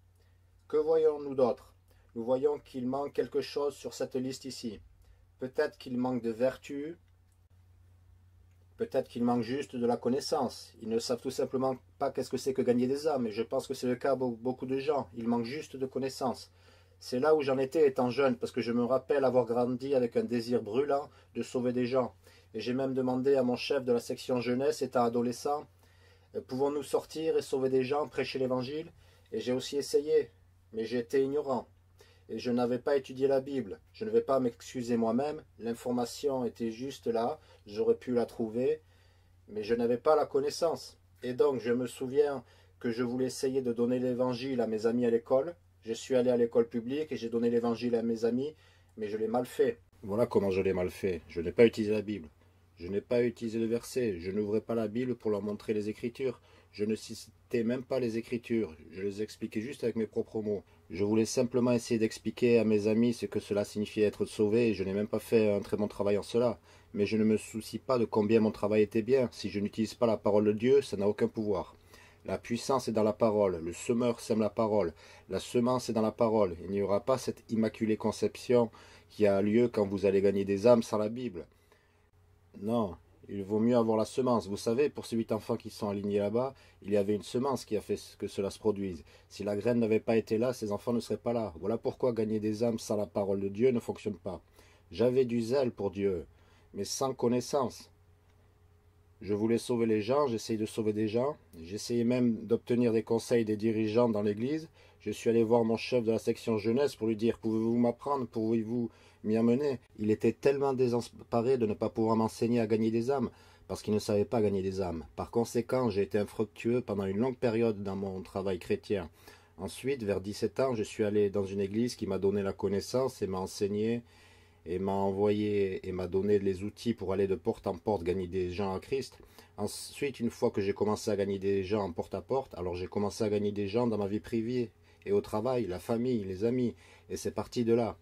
Que voyons-nous d'autre? Nous voyons qu'il manque quelque chose sur cette liste ici. Peut-être qu'il manque de vertu, peut-être qu'il manque juste de la connaissance. Ils ne savent tout simplement pas qu'est-ce que c'est que gagner des âmes, et je pense que c'est le cas pour beaucoup de gens. Il manque juste de connaissance. C'est là où j'en étais étant jeune, parce que je me rappelle avoir grandi avec un désir brûlant de sauver des gens. Et j'ai même demandé à mon chef de la section jeunesse, étant adolescent, pouvons-nous sortir et sauver des gens, prêcher l'évangile? Et j'ai aussi essayé, mais j'ai été ignorant. Et je n'avais pas étudié la Bible. Je ne vais pas m'excuser moi-même, l'information était juste là, j'aurais pu la trouver, mais je n'avais pas la connaissance. Et donc je me souviens que je voulais essayer de donner l'évangile à mes amis à l'école. Je suis allé à l'école publique et j'ai donné l'évangile à mes amis, mais je l'ai mal fait. Voilà comment je l'ai mal fait. Je n'ai pas utilisé la Bible. Je n'ai pas utilisé le verset. Je n'ouvrais pas la Bible pour leur montrer les Écritures. Je ne citais même pas les Écritures. Je les expliquais juste avec mes propres mots. Je voulais simplement essayer d'expliquer à mes amis ce que cela signifiait être sauvé et je n'ai même pas fait un très bon travail en cela. Mais je ne me soucie pas de combien mon travail était bien. Si je n'utilise pas la parole de Dieu, ça n'a aucun pouvoir. La puissance est dans la parole. Le semeur sème la parole. La semence est dans la parole. Il n'y aura pas cette immaculée conception qui a lieu quand vous allez gagner des âmes sans la Bible. Non, il vaut mieux avoir la semence. Vous savez, pour ces 8 enfants qui sont alignés là-bas, il y avait une semence qui a fait que cela se produise. Si la graine n'avait pas été là, ces enfants ne seraient pas là. Voilà pourquoi gagner des âmes sans la parole de Dieu ne fonctionne pas. J'avais du zèle pour Dieu, mais sans connaissance. Je voulais sauver les gens, j'essayais de sauver des gens. J'essayais même d'obtenir des conseils des dirigeants dans l'église. Je suis allé voir mon chef de la section jeunesse pour lui dire « Pouvez-vous m'apprendre? Pouvez-vous m'y amener ?» Il était tellement désemparé de ne pas pouvoir m'enseigner à gagner des âmes, parce qu'il ne savait pas gagner des âmes. Par conséquent, j'ai été infructueux pendant une longue période dans mon travail chrétien. Ensuite, vers 17 ans, je suis allé dans une église qui m'a donné la connaissance et m'a enseigné et m'a envoyé et m'a donné les outils pour aller de porte en porte gagner des gens à Christ. Ensuite, une fois que j'ai commencé à gagner des gens en porte à porte, alors j'ai commencé à gagner des gens dans ma vie privée et au travail, la famille, les amis, et c'est parti de là.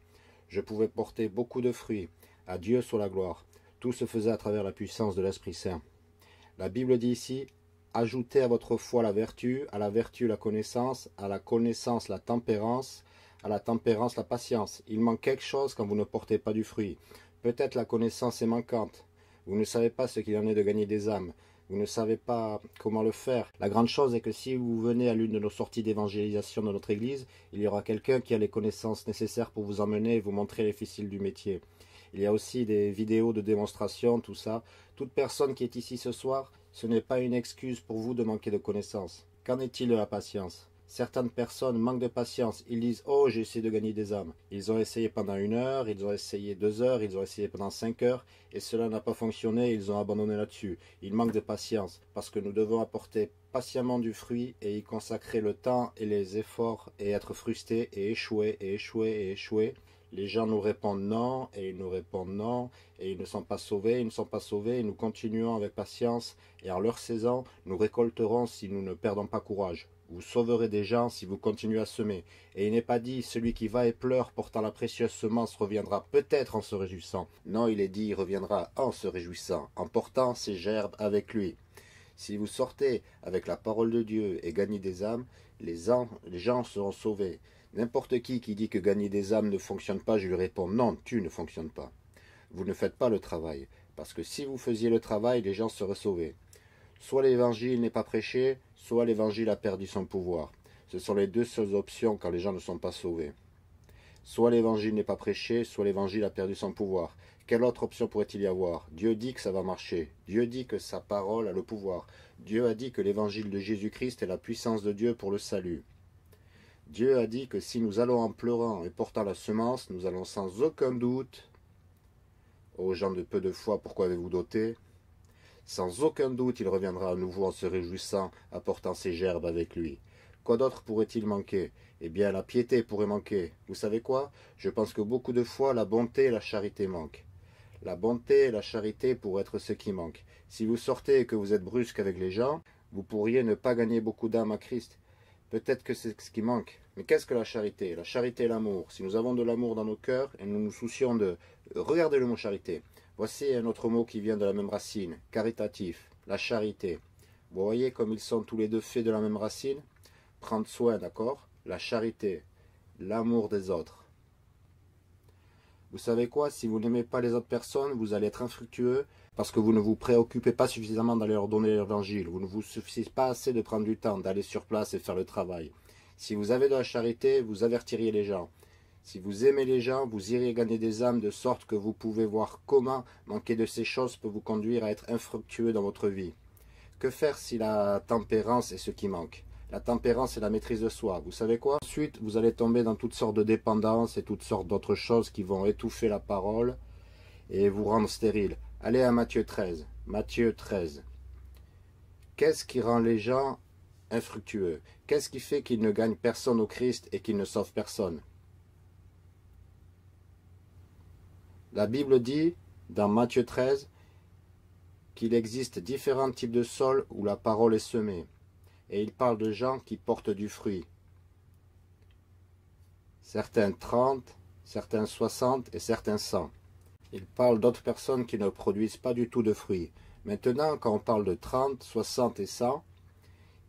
Je pouvais porter beaucoup de fruits. À Dieu soit la gloire. Tout se faisait à travers la puissance de l'Esprit Saint. La Bible dit ici, ajoutez à votre foi à la vertu la connaissance, à la connaissance la tempérance, à la tempérance la patience. Il manque quelque chose quand vous ne portez pas du fruit. Peut-être la connaissance est manquante. Vous ne savez pas ce qu'il en est de gagner des âmes. Vous ne savez pas comment le faire. La grande chose est que si vous venez à l'une de nos sorties d'évangélisation de notre église, il y aura quelqu'un qui a les connaissances nécessaires pour vous emmener et vous montrer les ficelles du métier. Il y a aussi des vidéos de démonstration, tout ça. Toute personne qui est ici ce soir, ce n'est pas une excuse pour vous de manquer de connaissances. Qu'en est-il de la patience? Certaines personnes manquent de patience. Ils disent « Oh, j'ai essayé de gagner des âmes ». Ils ont essayé pendant 1 heure, ils ont essayé 2 heures, ils ont essayé pendant 5 heures, et cela n'a pas fonctionné, ils ont abandonné là-dessus. Ils manquent de patience, parce que nous devons apporter patiemment du fruit et y consacrer le temps et les efforts et être frustrés et échouer et échouer et échouer. Les gens nous répondent non, et ils nous répondent non, et ils ne sont pas sauvés, ils ne sont pas sauvés, et nous continuons avec patience, et en leur saison, nous récolterons si nous ne perdons pas courage. Vous sauverez des gens si vous continuez à semer. Et il n'est pas dit, celui qui va et pleure portant la précieuse semence reviendra peut-être en se réjouissant. Non, il est dit, il reviendra en se réjouissant, en portant ses gerbes avec lui. Si vous sortez avec la parole de Dieu et gagnez des âmes, les gens seront sauvés. N'importe qui dit que gagner des âmes ne fonctionne pas, je lui réponds non, tu ne fonctionnes pas. Vous ne faites pas le travail, parce que si vous faisiez le travail, les gens seraient sauvés. Soit l'évangile n'est pas prêché, soit l'évangile a perdu son pouvoir. Ce sont les deux seules options quand les gens ne sont pas sauvés. Soit l'évangile n'est pas prêché, soit l'évangile a perdu son pouvoir. Quelle autre option pourrait-il y avoir? Dieu dit que ça va marcher. Dieu dit que sa parole a le pouvoir. Dieu a dit que l'évangile de Jésus-Christ est la puissance de Dieu pour le salut. Dieu a dit que si nous allons en pleurant et portant la semence, nous allons sans aucun doute, aux gens de peu de foi, pourquoi avez-vous doté? Sans aucun doute, il reviendra à nouveau en se réjouissant, apportant ses gerbes avec lui. Quoi d'autre pourrait-il manquer? Eh bien, la piété pourrait manquer. Vous savez quoi? Je pense que beaucoup de fois, la bonté et la charité manquent. La bonté et la charité pourraient être ce qui manque. Si vous sortez et que vous êtes brusque avec les gens, vous pourriez ne pas gagner beaucoup d'âmes à Christ. Peut-être que c'est ce qui manque. Mais qu'est-ce que la charité? La charité est l'amour. Si nous avons de l'amour dans nos cœurs et nous nous soucions de... Regardez le mot charité. Voici un autre mot qui vient de la même racine. Caritatif. La charité. Vous voyez comme ils sont tous les deux faits de la même racine? Prendre soin, d'accord? La charité. L'amour des autres. Vous savez quoi? Si vous n'aimez pas les autres personnes, vous allez être infructueux parce que vous ne vous préoccupez pas suffisamment d'aller leur donner l'évangile. Vous ne vous suffisez pas assez de prendre du temps, d'aller sur place et faire le travail. Si vous avez de la charité, vous avertiriez les gens. Si vous aimez les gens, vous irez gagner des âmes de sorte que vous pouvez voir comment manquer de ces choses peut vous conduire à être infructueux dans votre vie. Que faire si la tempérance est ce qui manque? La tempérance est la maîtrise de soi. Vous savez quoi? Ensuite, vous allez tomber dans toutes sortes de dépendances et toutes sortes d'autres choses qui vont étouffer la parole et vous rendre stérile. Allez à Matthieu 13. Matthieu 13. Qu'est-ce qui rend les gens infructueux? Qu'est-ce qui fait qu'ils ne gagnent personne au Christ et qu'ils ne sauvent personne? La Bible dit, dans Matthieu 13, qu'il existe différents types de sols où la parole est semée. Et il parle de gens qui portent du fruit. Certains 30, certains 60 et certains 100. Il parle d'autres personnes qui ne produisent pas du tout de fruits. Maintenant, quand on parle de 30, 60 et 100,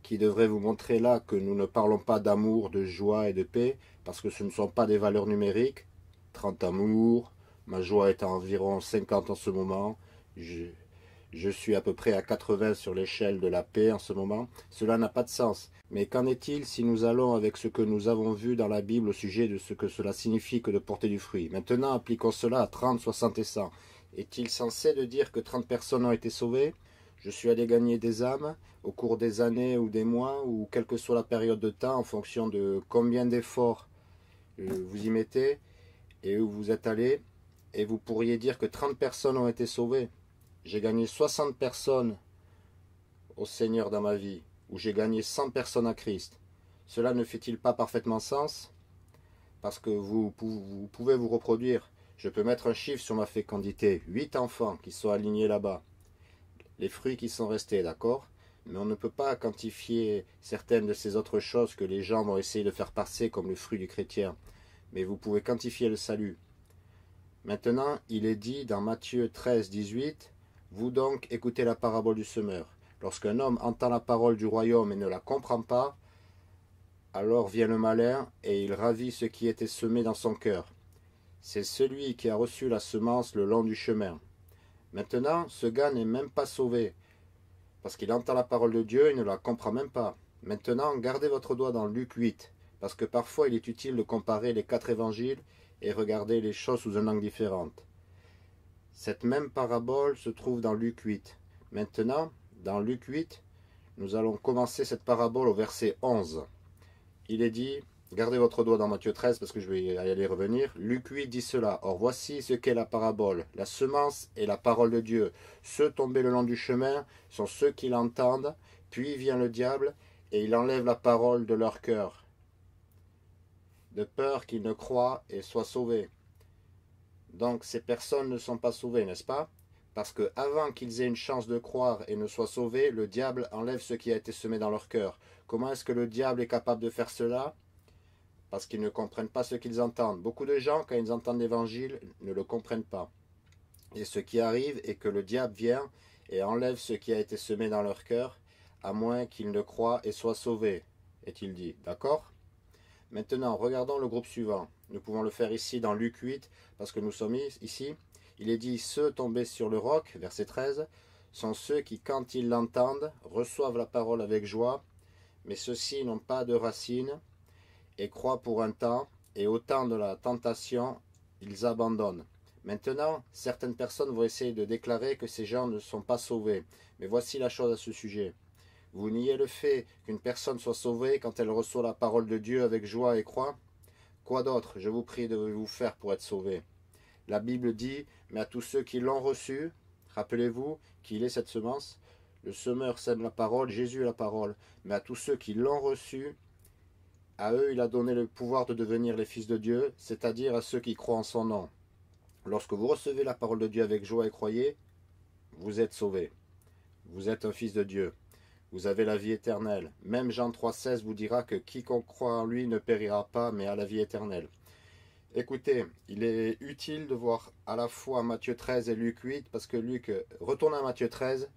qui devrait vous montrer là que nous ne parlons pas d'amour, de joie et de paix, parce que ce ne sont pas des valeurs numériques. 30 amour, ma joie est à environ 50 en ce moment, je suis à peu près à 80 sur l'échelle de la paix en ce moment. Cela n'a pas de sens. Mais qu'en est-il si nous allons avec ce que nous avons vu dans la Bible au sujet de ce que cela signifie que de porter du fruit? Maintenant, appliquons cela à 30, 60 et 100. Est-il censé de dire que 30 personnes ont été sauvées? Je suis allé gagner des âmes au cours des années ou des mois, ou quelle que soit la période de temps, en fonction de combien d'efforts vous y mettez et où vous êtes allé. Et vous pourriez dire que 30 personnes ont été sauvées. J'ai gagné 60 personnes au Seigneur dans ma vie, ou j'ai gagné 100 personnes à Christ. Cela ne fait-il pas parfaitement sens? Parce que vous pouvez vous reproduire. Je peux mettre un chiffre sur ma fécondité. 8 enfants qui sont alignés là-bas. Les fruits qui sont restés, d'accord? Mais on ne peut pas quantifier certaines de ces autres choses que les gens vont essayer de faire passer comme le fruit du chrétien. Mais vous pouvez quantifier le salut. Maintenant, il est dit dans Matthieu 13, 18, « Vous donc écoutez la parabole du semeur. Lorsqu'un homme entend la parole du royaume et ne la comprend pas, alors vient le malin et il ravit ce qui était semé dans son cœur. C'est celui qui a reçu la semence le long du chemin. Maintenant, ce gars n'est même pas sauvé, parce qu'il entend la parole de Dieu et ne la comprend même pas. Maintenant, gardez votre doigt dans Luc 8, parce que parfois il est utile de comparer les 4 évangiles et regarder les choses sous un angle différent. Cette même parabole se trouve dans Luc 8. Maintenant, dans Luc 8, nous allons commencer cette parabole au verset 11. Il est dit, gardez votre doigt dans Matthieu 13 parce que je vais y aller revenir. Luc 8 dit cela. Or voici ce qu'est la parabole. La semence est la parole de Dieu. Ceux tombés le long du chemin sont ceux qui l'entendent, puis vient le diable et il enlève la parole de leur cœur, de peur qu'ils ne croient et soient sauvés. Donc ces personnes ne sont pas sauvées, n'est-ce pas? Parce que avant qu'ils aient une chance de croire et ne soient sauvés, le diable enlève ce qui a été semé dans leur cœur. Comment est-ce que le diable est capable de faire cela? Parce qu'ils ne comprennent pas ce qu'ils entendent. Beaucoup de gens, quand ils entendent l'évangile, ne le comprennent pas. Et ce qui arrive est que le diable vient et enlève ce qui a été semé dans leur cœur, à moins qu'ils ne croient et soient sauvés, est-il dit. D'accord? Maintenant, regardons le groupe suivant. Nous pouvons le faire ici dans Luc 8, parce que nous sommes ici. Il est dit, ceux tombés sur le roc, verset 13, sont ceux qui, quand ils l'entendent, reçoivent la parole avec joie, mais ceux-ci n'ont pas de racines et croient pour un temps, et au temps de la tentation, ils abandonnent. Maintenant, certaines personnes vont essayer de déclarer que ces gens ne sont pas sauvés. Mais voici la chose à ce sujet. Vous niez le fait qu'une personne soit sauvée quand elle reçoit la parole de Dieu avec joie et croit? Quoi d'autre, je vous prie, devez-vous faire pour être sauvé? La Bible dit, mais à tous ceux qui l'ont reçu, rappelez-vous qu'il est cette semence, le semeur sème la parole, Jésus est la parole, mais à tous ceux qui l'ont reçu, à eux il a donné le pouvoir de devenir les fils de Dieu, c'est-à-dire à ceux qui croient en son nom. Lorsque vous recevez la parole de Dieu avec joie et croyez, vous êtes sauvés. Vous êtes un fils de Dieu. Vous avez la vie éternelle. Même Jean 3,16 vous dira que quiconque croit en lui ne périra pas, mais a la vie éternelle. Écoutez, il est utile de voir à la fois Matthieu 13 et Luc 8, parce que Luc, retournez à Matthieu 13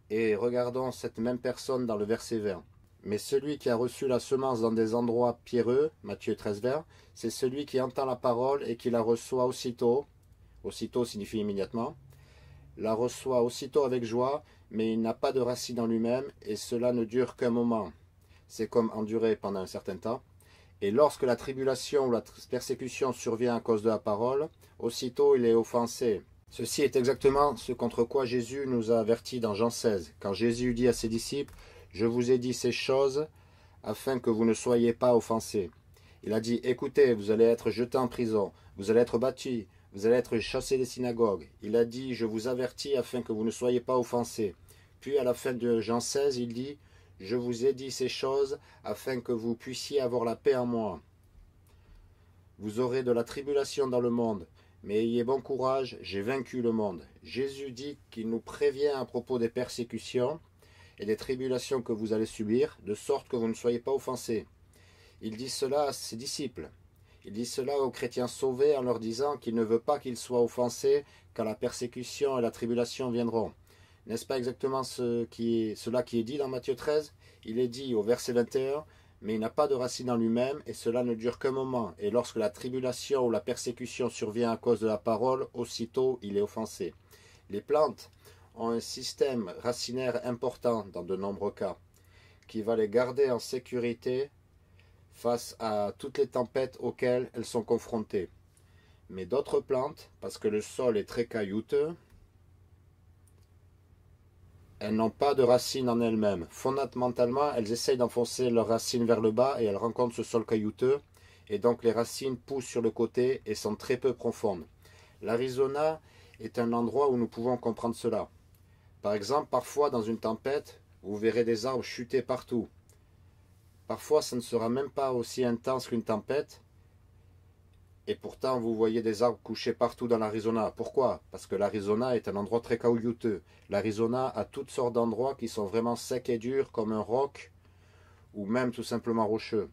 et regardons cette même personne dans le verset 20. Mais celui qui a reçu la semence dans des endroits pierreux, Matthieu 13, 20, c'est celui qui entend la parole et qui la reçoit aussitôt. Aussitôt signifie immédiatement. La reçoit aussitôt avec joie, mais il n'a pas de racine en lui-même, et cela ne dure qu'un moment. C'est comme endurer pendant un certain temps. Et lorsque la tribulation ou la persécution survient à cause de la parole, aussitôt il est offensé. Ceci est exactement ce contre quoi Jésus nous a avertis dans Jean 16, quand Jésus dit à ses disciples « Je vous ai dit ces choses afin que vous ne soyez pas offensés. » Il a dit « Écoutez, vous allez être jetés en prison, vous allez être battus, vous allez être chassés des synagogues. » Il a dit « Je vous avertis afin que vous ne soyez pas offensés. » Puis à la fin de Jean 16, il dit « Je vous ai dit ces choses afin que vous puissiez avoir la paix en moi. Vous aurez de la tribulation dans le monde. Mais ayez bon courage, j'ai vaincu le monde. » Jésus dit qu'il nous prévient à propos des persécutions et des tribulations que vous allez subir, de sorte que vous ne soyez pas offensés. Il dit cela à ses disciples. Il dit cela aux chrétiens sauvés en leur disant qu'il ne veut pas qu'ils soient offensés quand la persécution et la tribulation viendront. N'est-ce pas exactement cela qui est dit dans Matthieu 13? Il est dit au verset 21, « Mais il n'a pas de racine en lui-même, et cela ne dure qu'un moment. Et lorsque la tribulation ou la persécution survient à cause de la parole, aussitôt il est offensé. » Les plantes ont un système racinaire important dans de nombreux cas, qui va les garder en sécurité face à toutes les tempêtes auxquelles elles sont confrontées. Mais d'autres plantes, parce que le sol est très caillouteux, elles n'ont pas de racines en elles-mêmes. Fondamentalement, elles essayent d'enfoncer leurs racines vers le bas et elles rencontrent ce sol caillouteux. Et donc les racines poussent sur le côté et sont très peu profondes. L'Arizona est un endroit où nous pouvons comprendre cela. Par exemple, parfois dans une tempête, vous verrez des arbres chuter partout. Parfois, ça ne sera même pas aussi intense qu'une tempête. Et pourtant, vous voyez des arbres couchés partout dans l'Arizona. Pourquoi? Parce que l'Arizona est un endroit très caillouteux. L'Arizona a toutes sortes d'endroits qui sont vraiment secs et durs, comme un roc, ou même tout simplement rocheux.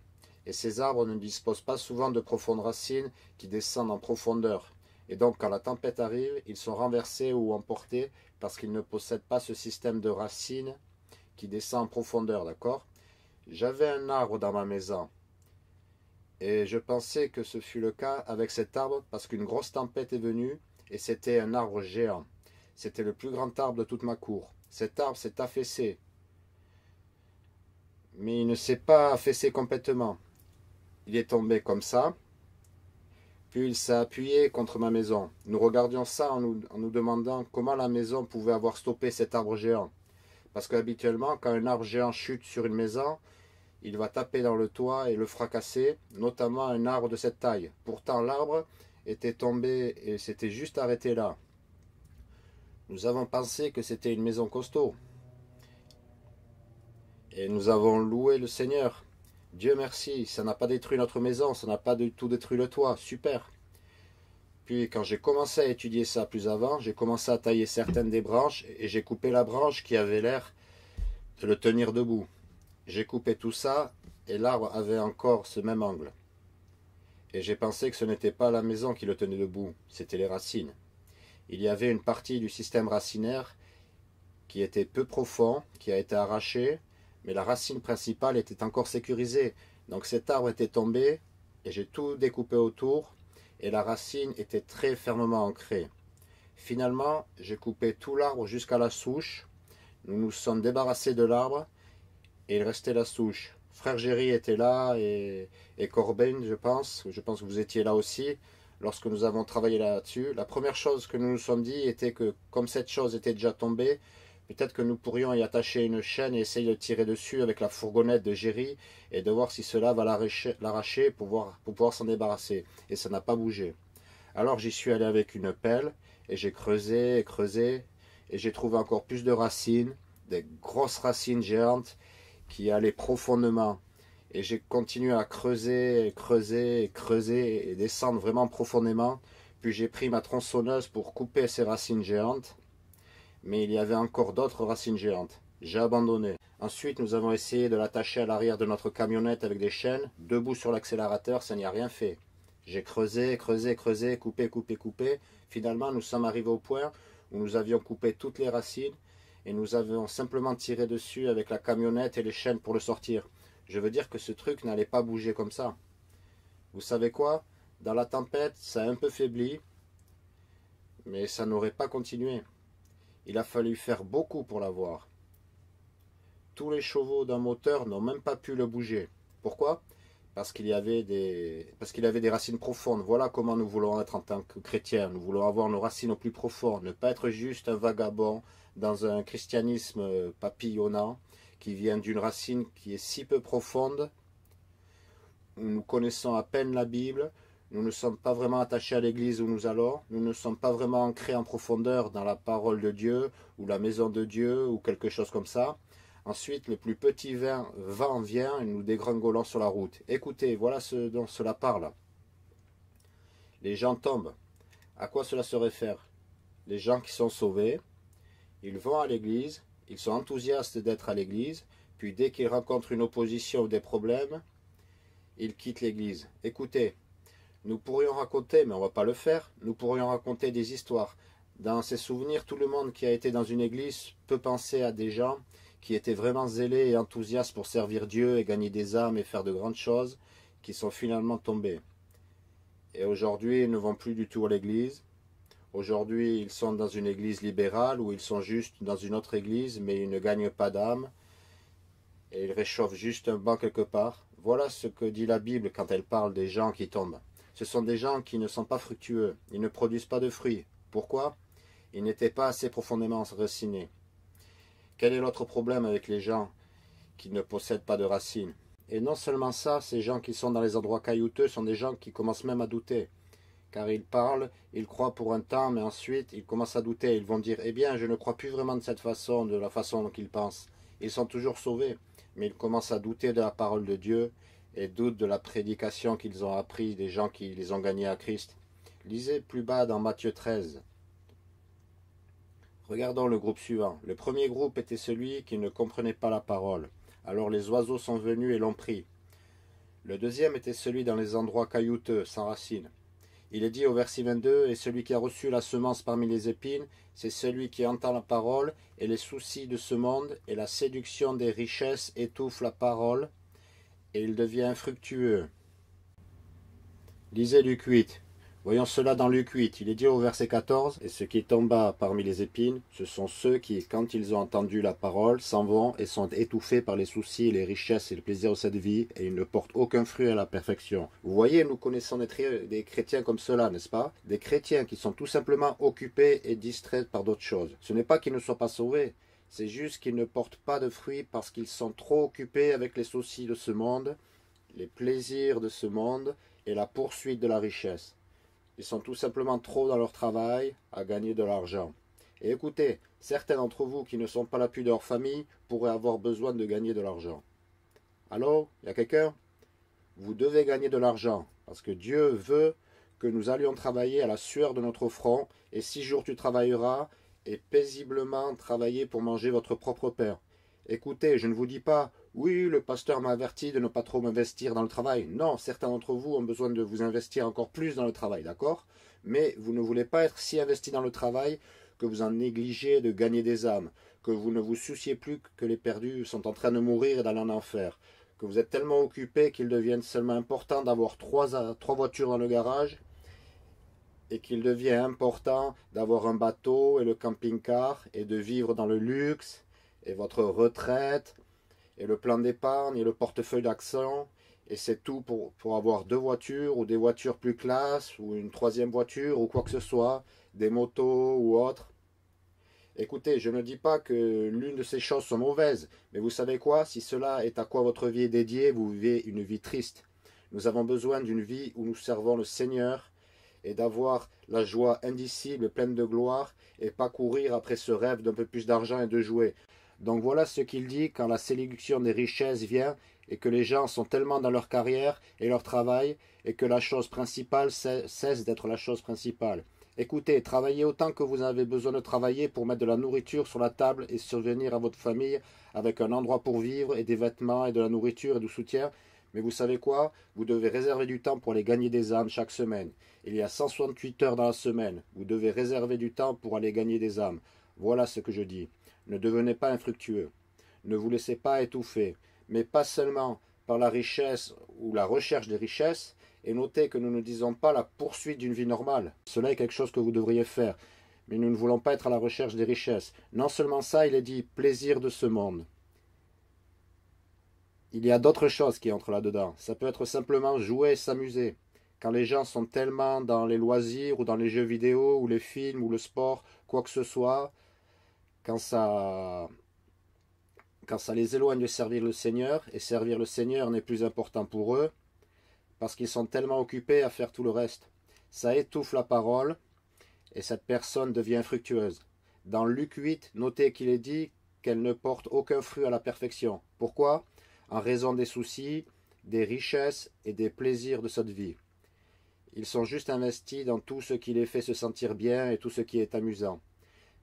Et ces arbres ne disposent pas souvent de profondes racines qui descendent en profondeur. Et donc, quand la tempête arrive, ils sont renversés ou emportés parce qu'ils ne possèdent pas ce système de racines qui descend en profondeur, d'accord? J'avais un arbre dans ma maison. Et je pensais que ce fut le cas avec cet arbre parce qu'une grosse tempête est venue et c'était un arbre géant. C'était le plus grand arbre de toute ma cour. Cet arbre s'est affaissé. Mais il ne s'est pas affaissé complètement. Il est tombé comme ça. Puis il s'est appuyé contre ma maison. Nous regardions ça en nous demandant comment la maison pouvait avoir stoppé cet arbre géant. Parce qu'habituellement, quand un arbre géant chute sur une maison, il va taper dans le toit et le fracasser, notamment un arbre de cette taille. Pourtant, l'arbre était tombé et s'était juste arrêté là. Nous avons pensé que c'était une maison costaud. Et nous avons loué le Seigneur. Dieu merci, ça n'a pas détruit notre maison, ça n'a pas du tout détruit le toit, super. Puis quand j'ai commencé à étudier ça plus avant, j'ai commencé à tailler certaines des branches et j'ai coupé la branche qui avait l'air de le tenir debout. J'ai coupé tout ça et l'arbre avait encore ce même angle. Et j'ai pensé que ce n'était pas la maison qui le tenait debout, c'était les racines. Il y avait une partie du système racinaire qui était peu profond, qui a été arrachée, mais la racine principale était encore sécurisée. Donc cet arbre était tombé et j'ai tout découpé autour et la racine était très fermement ancrée. Finalement, j'ai coupé tout l'arbre jusqu'à la souche. Nous nous sommes débarrassés de l'arbre et il restait la souche. Frère Géry était là et Corben, je pense que vous étiez là aussi, lorsque nous avons travaillé là-dessus. La première chose que nous nous sommes dit était que comme cette chose était déjà tombée, peut-être que nous pourrions y attacher une chaîne et essayer de tirer dessus avec la fourgonnette de Géry et de voir si cela va l'arracher pour pouvoir s'en débarrasser. Et ça n'a pas bougé. Alors j'y suis allé avec une pelle et j'ai creusé et creusé et j'ai trouvé encore plus de racines, des grosses racines géantes qui allaient profondément. Et j'ai continué à creuser, creuser, creuser et descendre vraiment profondément. Puis j'ai pris ma tronçonneuse pour couper ces racines géantes. Mais il y avait encore d'autres racines géantes. J'ai abandonné. Ensuite, nous avons essayé de l'attacher à l'arrière de notre camionnette avec des chaînes, debout sur l'accélérateur, ça n'y a rien fait. J'ai creusé, creusé, creusé, coupé, coupé, coupé. Finalement, nous sommes arrivés au point où nous avions coupé toutes les racines et nous avions simplement tiré dessus avec la camionnette et les chaînes pour le sortir. Je veux dire que ce truc n'allait pas bouger comme ça. Vous savez quoi? Dans la tempête, ça a un peu faibli, mais ça n'aurait pas continué. Il a fallu faire beaucoup pour l'avoir. Tous les chevaux d'un moteur n'ont même pas pu le bouger. Pourquoi? parce qu'il avait des racines profondes. Voilà comment nous voulons être en tant que chrétiens. Nous voulons avoir nos racines au plus profond, ne pas être juste un vagabond dans un christianisme papillonnant qui vient d'une racine qui est si peu profonde. Nous connaissons à peine la Bible, nous ne sommes pas vraiment attachés à l'église où nous allons, nous ne sommes pas vraiment ancrés en profondeur dans la parole de Dieu ou la maison de Dieu ou quelque chose comme ça. Ensuite, le plus petit vent vient et nous dégringolons sur la route. Écoutez, voilà ce dont cela parle. Les gens tombent. À quoi cela se réfère? Les gens qui sont sauvés, ils vont à l'église, ils sont enthousiastes d'être à l'église, puis dès qu'ils rencontrent une opposition ou des problèmes, ils quittent l'église. Écoutez, nous pourrions raconter, mais on ne va pas le faire, nous pourrions raconter des histoires. Dans ces souvenirs, tout le monde qui a été dans une église peut penser à des gens qui étaient vraiment zélés et enthousiastes pour servir Dieu et gagner des âmes et faire de grandes choses, qui sont finalement tombés. Et aujourd'hui, ils ne vont plus du tout à l'église. Aujourd'hui, ils sont dans une église libérale ou ils sont juste dans une autre église, mais ils ne gagnent pas d'âme. Et ils réchauffent juste un banc quelque part. Voilà ce que dit la Bible quand elle parle des gens qui tombent. Ce sont des gens qui ne sont pas fructueux. Ils ne produisent pas de fruits. Pourquoi? Ils n'étaient pas assez profondément enracinés. Quel est l'autre problème avec les gens qui ne possèdent pas de racines? Et non seulement ça, ces gens qui sont dans les endroits caillouteux sont des gens qui commencent même à douter. Car ils parlent, ils croient pour un temps, mais ensuite ils commencent à douter. Ils vont dire, eh bien, je ne crois plus vraiment de cette façon, de la façon dont ils pensent. Ils sont toujours sauvés, mais ils commencent à douter de la parole de Dieu et doutent de la prédication qu'ils ont appris des gens qui les ont gagnés à Christ. Lisez plus bas dans Matthieu 13. Regardons le groupe suivant. Le premier groupe était celui qui ne comprenait pas la parole. Alors les oiseaux sont venus et l'ont pris. Le deuxième était celui dans les endroits caillouteux, sans racines. Il est dit au verset 22, « Et celui qui a reçu la semence parmi les épines, c'est celui qui entend la parole, et les soucis de ce monde et la séduction des richesses étouffent la parole, et il devient infructueux. » Lisez Luc 8. Voyons cela dans Luc 8. Il est dit au verset 14, « Et ce qui tomba parmi les épines, ce sont ceux qui, quand ils ont entendu la parole, s'en vont et sont étouffés par les soucis, les richesses et le plaisir de cette vie, et ils ne portent aucun fruit à la perfection. » Vous voyez, nous connaissons des chrétiens comme cela, n'est-ce pas? Des chrétiens qui sont tout simplement occupés et distraits par d'autres choses. Ce n'est pas qu'ils ne soient pas sauvés, c'est juste qu'ils ne portent pas de fruits parce qu'ils sont trop occupés avec les soucis de ce monde, les plaisirs de ce monde et la poursuite de la richesse. Ils sont tout simplement trop dans leur travail à gagner de l'argent. Et écoutez, certains d'entre vous qui ne sont pas l'appui de leur famille pourraient avoir besoin de gagner de l'argent. Allô? Il y a quelqu'un? Vous devez gagner de l'argent, parce que Dieu veut que nous allions travailler à la sueur de notre front, et 6 jours tu travailleras, et paisiblement travailler pour manger votre propre pain. Écoutez, je ne vous dis pas, oui, le pasteur m'a averti de ne pas trop m'investir dans le travail. Non, certains d'entre vous ont besoin de vous investir encore plus dans le travail, d'accord? Mais vous ne voulez pas être si investi dans le travail que vous en négligez de gagner des âmes, que vous ne vous souciez plus que les perdus sont en train de mourir et d'aller en enfer, que vous êtes tellement occupé qu'il devienne seulement important d'avoir trois voitures dans le garage et qu'il devient important d'avoir un bateau et le camping-car et de vivre dans le luxe et votre retraite et le plan d'épargne et le portefeuille d'action, et c'est tout pour avoir 2 voitures ou des voitures plus classe ou une 3e voiture ou quoi que ce soit, des motos ou autre. Écoutez, je ne dis pas que l'une de ces choses sont mauvaises, mais vous savez quoi? Si cela est à quoi votre vie est dédiée, vous vivez une vie triste. Nous avons besoin d'une vie où nous servons le Seigneur et d'avoir la joie indicible, pleine de gloire, et pas courir après ce rêve d'un peu plus d'argent et de jouets. Donc voilà ce qu'il dit quand la séduction des richesses vient et que les gens sont tellement dans leur carrière et leur travail et que la chose principale cesse d'être la chose principale. Écoutez, travaillez autant que vous avez besoin de travailler pour mettre de la nourriture sur la table et survenir à votre famille avec un endroit pour vivre et des vêtements et de la nourriture et du soutien. Mais vous savez quoi? Vous devez réserver du temps pour aller gagner des âmes chaque semaine. Il y a 168 heures dans la semaine. Vous devez réserver du temps pour aller gagner des âmes. Voilà ce que je dis. Ne devenez pas infructueux. Ne vous laissez pas étouffer. Mais pas seulement par la richesse ou la recherche des richesses. Et notez que nous ne disons pas la poursuite d'une vie normale. Cela est quelque chose que vous devriez faire. Mais nous ne voulons pas être à la recherche des richesses. Non seulement ça, il est dit plaisir de ce monde. Il y a d'autres choses qui entrent là-dedans. Ça peut être simplement jouer, s'amuser. Quand les gens sont tellement dans les loisirs ou dans les jeux vidéo ou les films ou le sport, quoi que ce soit, quand ça, quand ça les éloigne de servir le Seigneur, et servir le Seigneur n'est plus important pour eux, parce qu'ils sont tellement occupés à faire tout le reste. Ça étouffe la parole, et cette personne devient infructueuse. Dans Luc 8, notez qu'il est dit qu'elle ne porte aucun fruit à la perfection. Pourquoi? En raison des soucis, des richesses et des plaisirs de cette vie. Ils sont juste investis dans tout ce qui les fait se sentir bien et tout ce qui est amusant.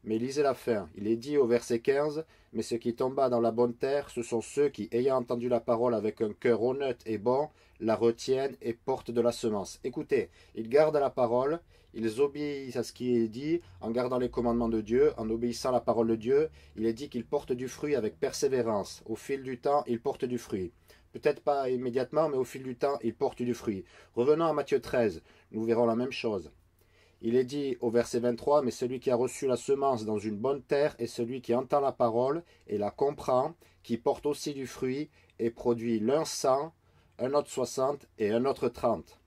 Mais lisez la fin. Il est dit au verset 15, « Mais ce qui tomba dans la bonne terre, ce sont ceux qui, ayant entendu la parole avec un cœur honnête et bon, la retiennent et portent de la semence. » Écoutez, ils gardent la parole, ils obéissent à ce qui est dit, en gardant les commandements de Dieu, en obéissant à la parole de Dieu. Il est dit qu'ils portent du fruit avec persévérance. Au fil du temps, ils portent du fruit. Peut-être pas immédiatement, mais au fil du temps, ils portent du fruit. Revenons à Matthieu 13, nous verrons la même chose. Il est dit au verset 23, « Mais celui qui a reçu la semence dans une bonne terre est celui qui entend la parole et la comprend, qui porte aussi du fruit et produit l'un 100, un autre 60 et un autre 30. »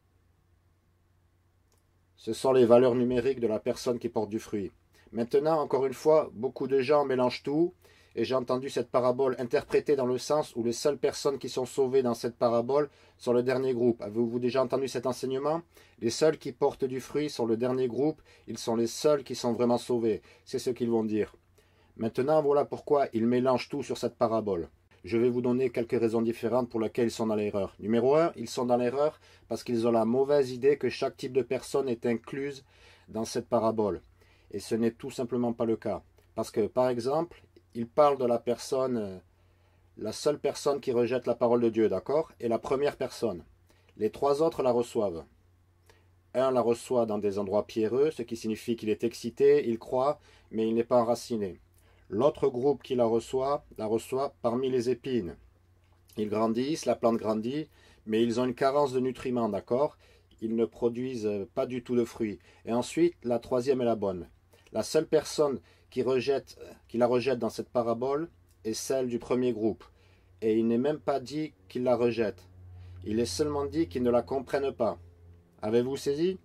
Ce sont les valeurs numériques de la personne qui porte du fruit. Maintenant, encore une fois, beaucoup de gens mélangent tout, et j'ai entendu cette parabole interprétée dans le sens où les seules personnes qui sont sauvées dans cette parabole sont le dernier groupe. Avez-vous déjà entendu cet enseignement? Les seuls qui portent du fruit sont le dernier groupe, ils sont les seuls qui sont vraiment sauvés. C'est ce qu'ils vont dire. Maintenant, voilà pourquoi ils mélangent tout sur cette parabole. Je vais vous donner quelques raisons différentes pour lesquelles ils sont dans l'erreur. Numéro 1, ils sont dans l'erreur parce qu'ils ont la mauvaise idée que chaque type de personne est incluse dans cette parabole. Et ce n'est tout simplement pas le cas. Parce que, par exemple, il parle de la personne, la seule personne qui rejette la parole de Dieu, d'accord? Et la première personne. Les trois autres la reçoivent. Un la reçoit dans des endroits pierreux, ce qui signifie qu'il est excité, il croit, mais il n'est pas enraciné. L'autre groupe qui la reçoit parmi les épines. Ils grandissent, la plante grandit, mais ils ont une carence de nutriments, d'accord? Ils ne produisent pas du tout de fruits. Et ensuite, la troisième est la bonne. La seule personne qui la rejette dans cette parabole est celle du premier groupe. Et il n'est même pas dit qu'il la rejette. Il est seulement dit qu'ils ne la comprennent pas. Avez-vous saisi?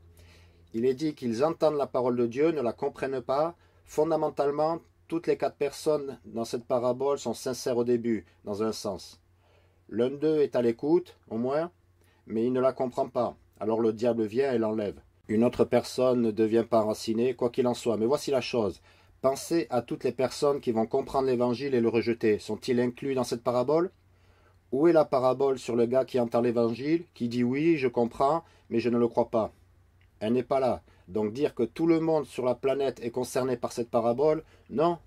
Il est dit qu'ils entendent la parole de Dieu, ne la comprennent pas. Fondamentalement, toutes les quatre personnes dans cette parabole sont sincères au début, dans un sens. L'un d'eux est à l'écoute, au moins, mais il ne la comprend pas. Alors le diable vient et l'enlève. Une autre personne ne devient pas enracinée, quoi qu'il en soit. Mais voici la chose. Pensez à toutes les personnes qui vont comprendre l'évangile et le rejeter. Sont-ils inclus dans cette parabole? Où est la parabole sur le gars qui entend l'évangile, qui dit oui, je comprends, mais je ne le crois pas? Elle n'est pas là. Donc dire que tout le monde sur la planète est concerné par cette parabole, non.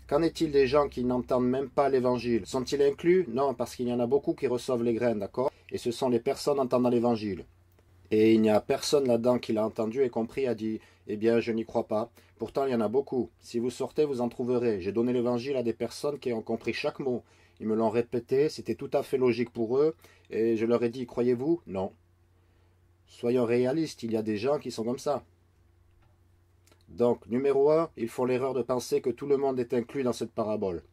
Qu'en est-il des gens qui n'entendent même pas l'évangile? Sont-ils inclus? Non, parce qu'il y en a beaucoup qui reçoivent les graines, d'accord? Et ce sont les personnes entendant l'évangile. Et il n'y a personne là-dedans qui l'a entendu et compris et a dit « Eh bien, je n'y crois pas ». Pourtant, il y en a beaucoup. Si vous sortez, vous en trouverez. J'ai donné l'évangile à des personnes qui ont compris chaque mot. Ils me l'ont répété, c'était tout à fait logique pour eux. Et je leur ai dit « Croyez-vous » Non. Soyons réalistes, il y a des gens qui sont comme ça. Donc, numéro 1, ils font l'erreur de penser que tout le monde est inclus dans cette parabole.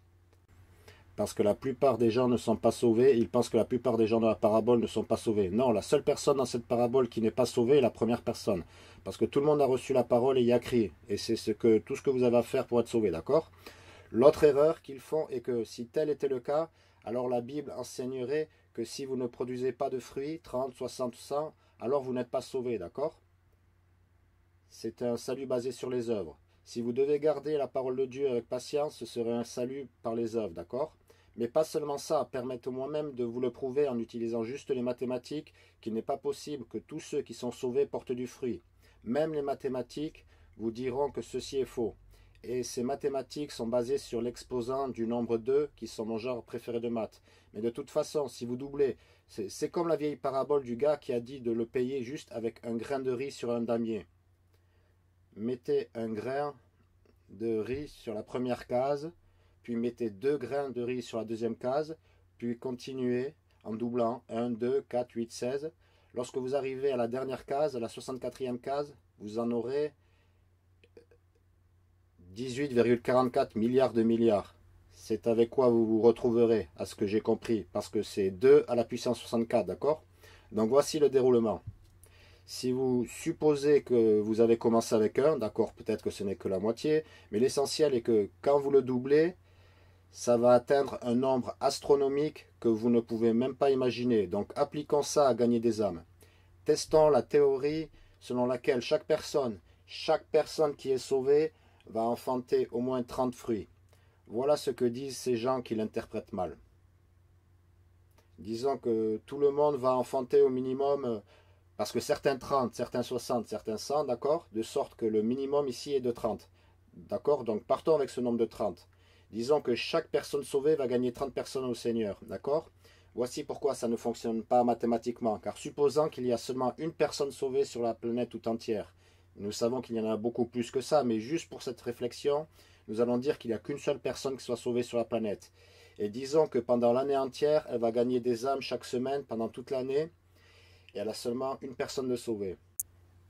Parce que la plupart des gens ne sont pas sauvés, ils pensent que la plupart des gens dans la parabole ne sont pas sauvés. Non, la seule personne dans cette parabole qui n'est pas sauvée est la première personne. Parce que tout le monde a reçu la parole et y a crié. Et c'est tout ce que vous avez à faire pour être sauvé, d'accord? L'autre erreur qu'ils font est que si tel était le cas, alors la Bible enseignerait que si vous ne produisez pas de fruits, 30, 60, 100, alors vous n'êtes pas sauvé, d'accord? C'est un salut basé sur les œuvres. Si vous devez garder la parole de Dieu avec patience, ce serait un salut par les œuvres, d'accord? Mais pas seulement ça, permettez-moi même de vous le prouver en utilisant juste les mathématiques qu'il n'est pas possible que tous ceux qui sont sauvés portent du fruit. Même les mathématiques vous diront que ceci est faux. Et ces mathématiques sont basées sur l'exposant du nombre 2, qui sont mon genre préféré de maths. Mais de toute façon, si vous doublez, c'est comme la vieille parabole du gars qui a dit de le payer juste avec un grain de riz sur un damier. Mettez un grain de riz sur la première case, puis mettez 2 grains de riz sur la deuxième case, puis continuez en doublant 1, 2, 4, 8, 16. Lorsque vous arrivez à la dernière case, à la 64e case, vous en aurez 18,44 milliards de milliards. c'est avec quoi vous vous retrouverez, à ce que j'ai compris, parce que c'est 2 à la puissance 64, d'accord? Donc voici le déroulement. Si vous supposez que vous avez commencé avec 1, d'accord, peut-être que ce n'est que la moitié, mais l'essentiel est que quand vous le doublez, ça va atteindre un nombre astronomique que vous ne pouvez même pas imaginer. Donc appliquons ça à gagner des âmes. Testons la théorie selon laquelle chaque personne qui est sauvée va enfanter au moins 30 fruits. Voilà ce que disent ces gens qui l'interprètent mal. Disons que tout le monde va enfanter au minimum, parce que certains 30, certains 60, certains 100, d'accord? De sorte que le minimum ici est de 30. D'accord? Donc partons avec ce nombre de 30. Disons que chaque personne sauvée va gagner 30 personnes au Seigneur. D'accord? Voici pourquoi ça ne fonctionne pas mathématiquement. Car supposant qu'il y a seulement une personne sauvée sur la planète tout entière, nous savons qu'il y en a beaucoup plus que ça, mais juste pour cette réflexion, nous allons dire qu'il n'y a qu'une seule personne qui soit sauvée sur la planète. Et disons que pendant l'année entière, elle va gagner des âmes chaque semaine, pendant toute l'année, et elle a seulement une personne de sauvée.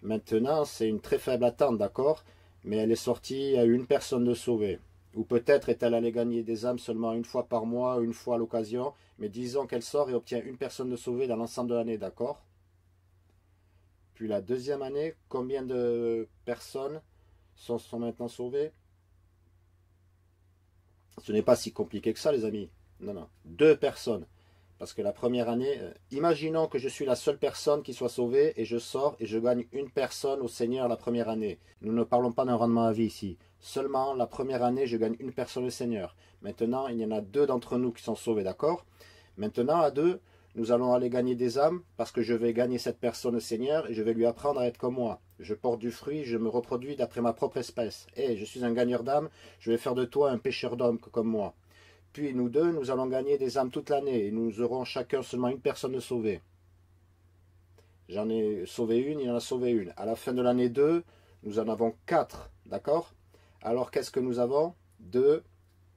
Maintenant, c'est une très faible attente, d'accord? Mais elle est sortie à une personne de sauvée. Ou peut-être est-elle allée gagner des âmes seulement une fois par mois, une fois à l'occasion, mais disons qu'elle sort et obtient une personne de sauvée dans l'ensemble de l'année, d'accord? Puis la deuxième année, combien de personnes sont maintenant sauvées? Ce n'est pas si compliqué que ça, les amis. Non, non. 2 personnes. Parce que la première année, imaginons que je suis la seule personne qui soit sauvée et je sors et je gagne une personne au Seigneur la première année. Nous ne parlons pas d'un rendement à vie ici. Seulement la première année, je gagne une personne au Seigneur. Maintenant, il y en a 2 d'entre nous qui sont sauvés, d'accord? Maintenant, à 2, nous allons aller gagner des âmes parce que je vais gagner cette personne au Seigneur et je vais lui apprendre à être comme moi. Je porte du fruit, je me reproduis d'après ma propre espèce. Et je suis un gagneur d'âmes, je vais faire de toi un pêcheur d'hommes comme moi. Puis nous 2, nous allons gagner des âmes toute l'année et nous aurons chacun seulement une personne de sauvée. J'en ai sauvé une, il en a sauvé une. À la fin de l'année 2, nous en avons 4, d'accord? Alors qu'est-ce que nous avons? 2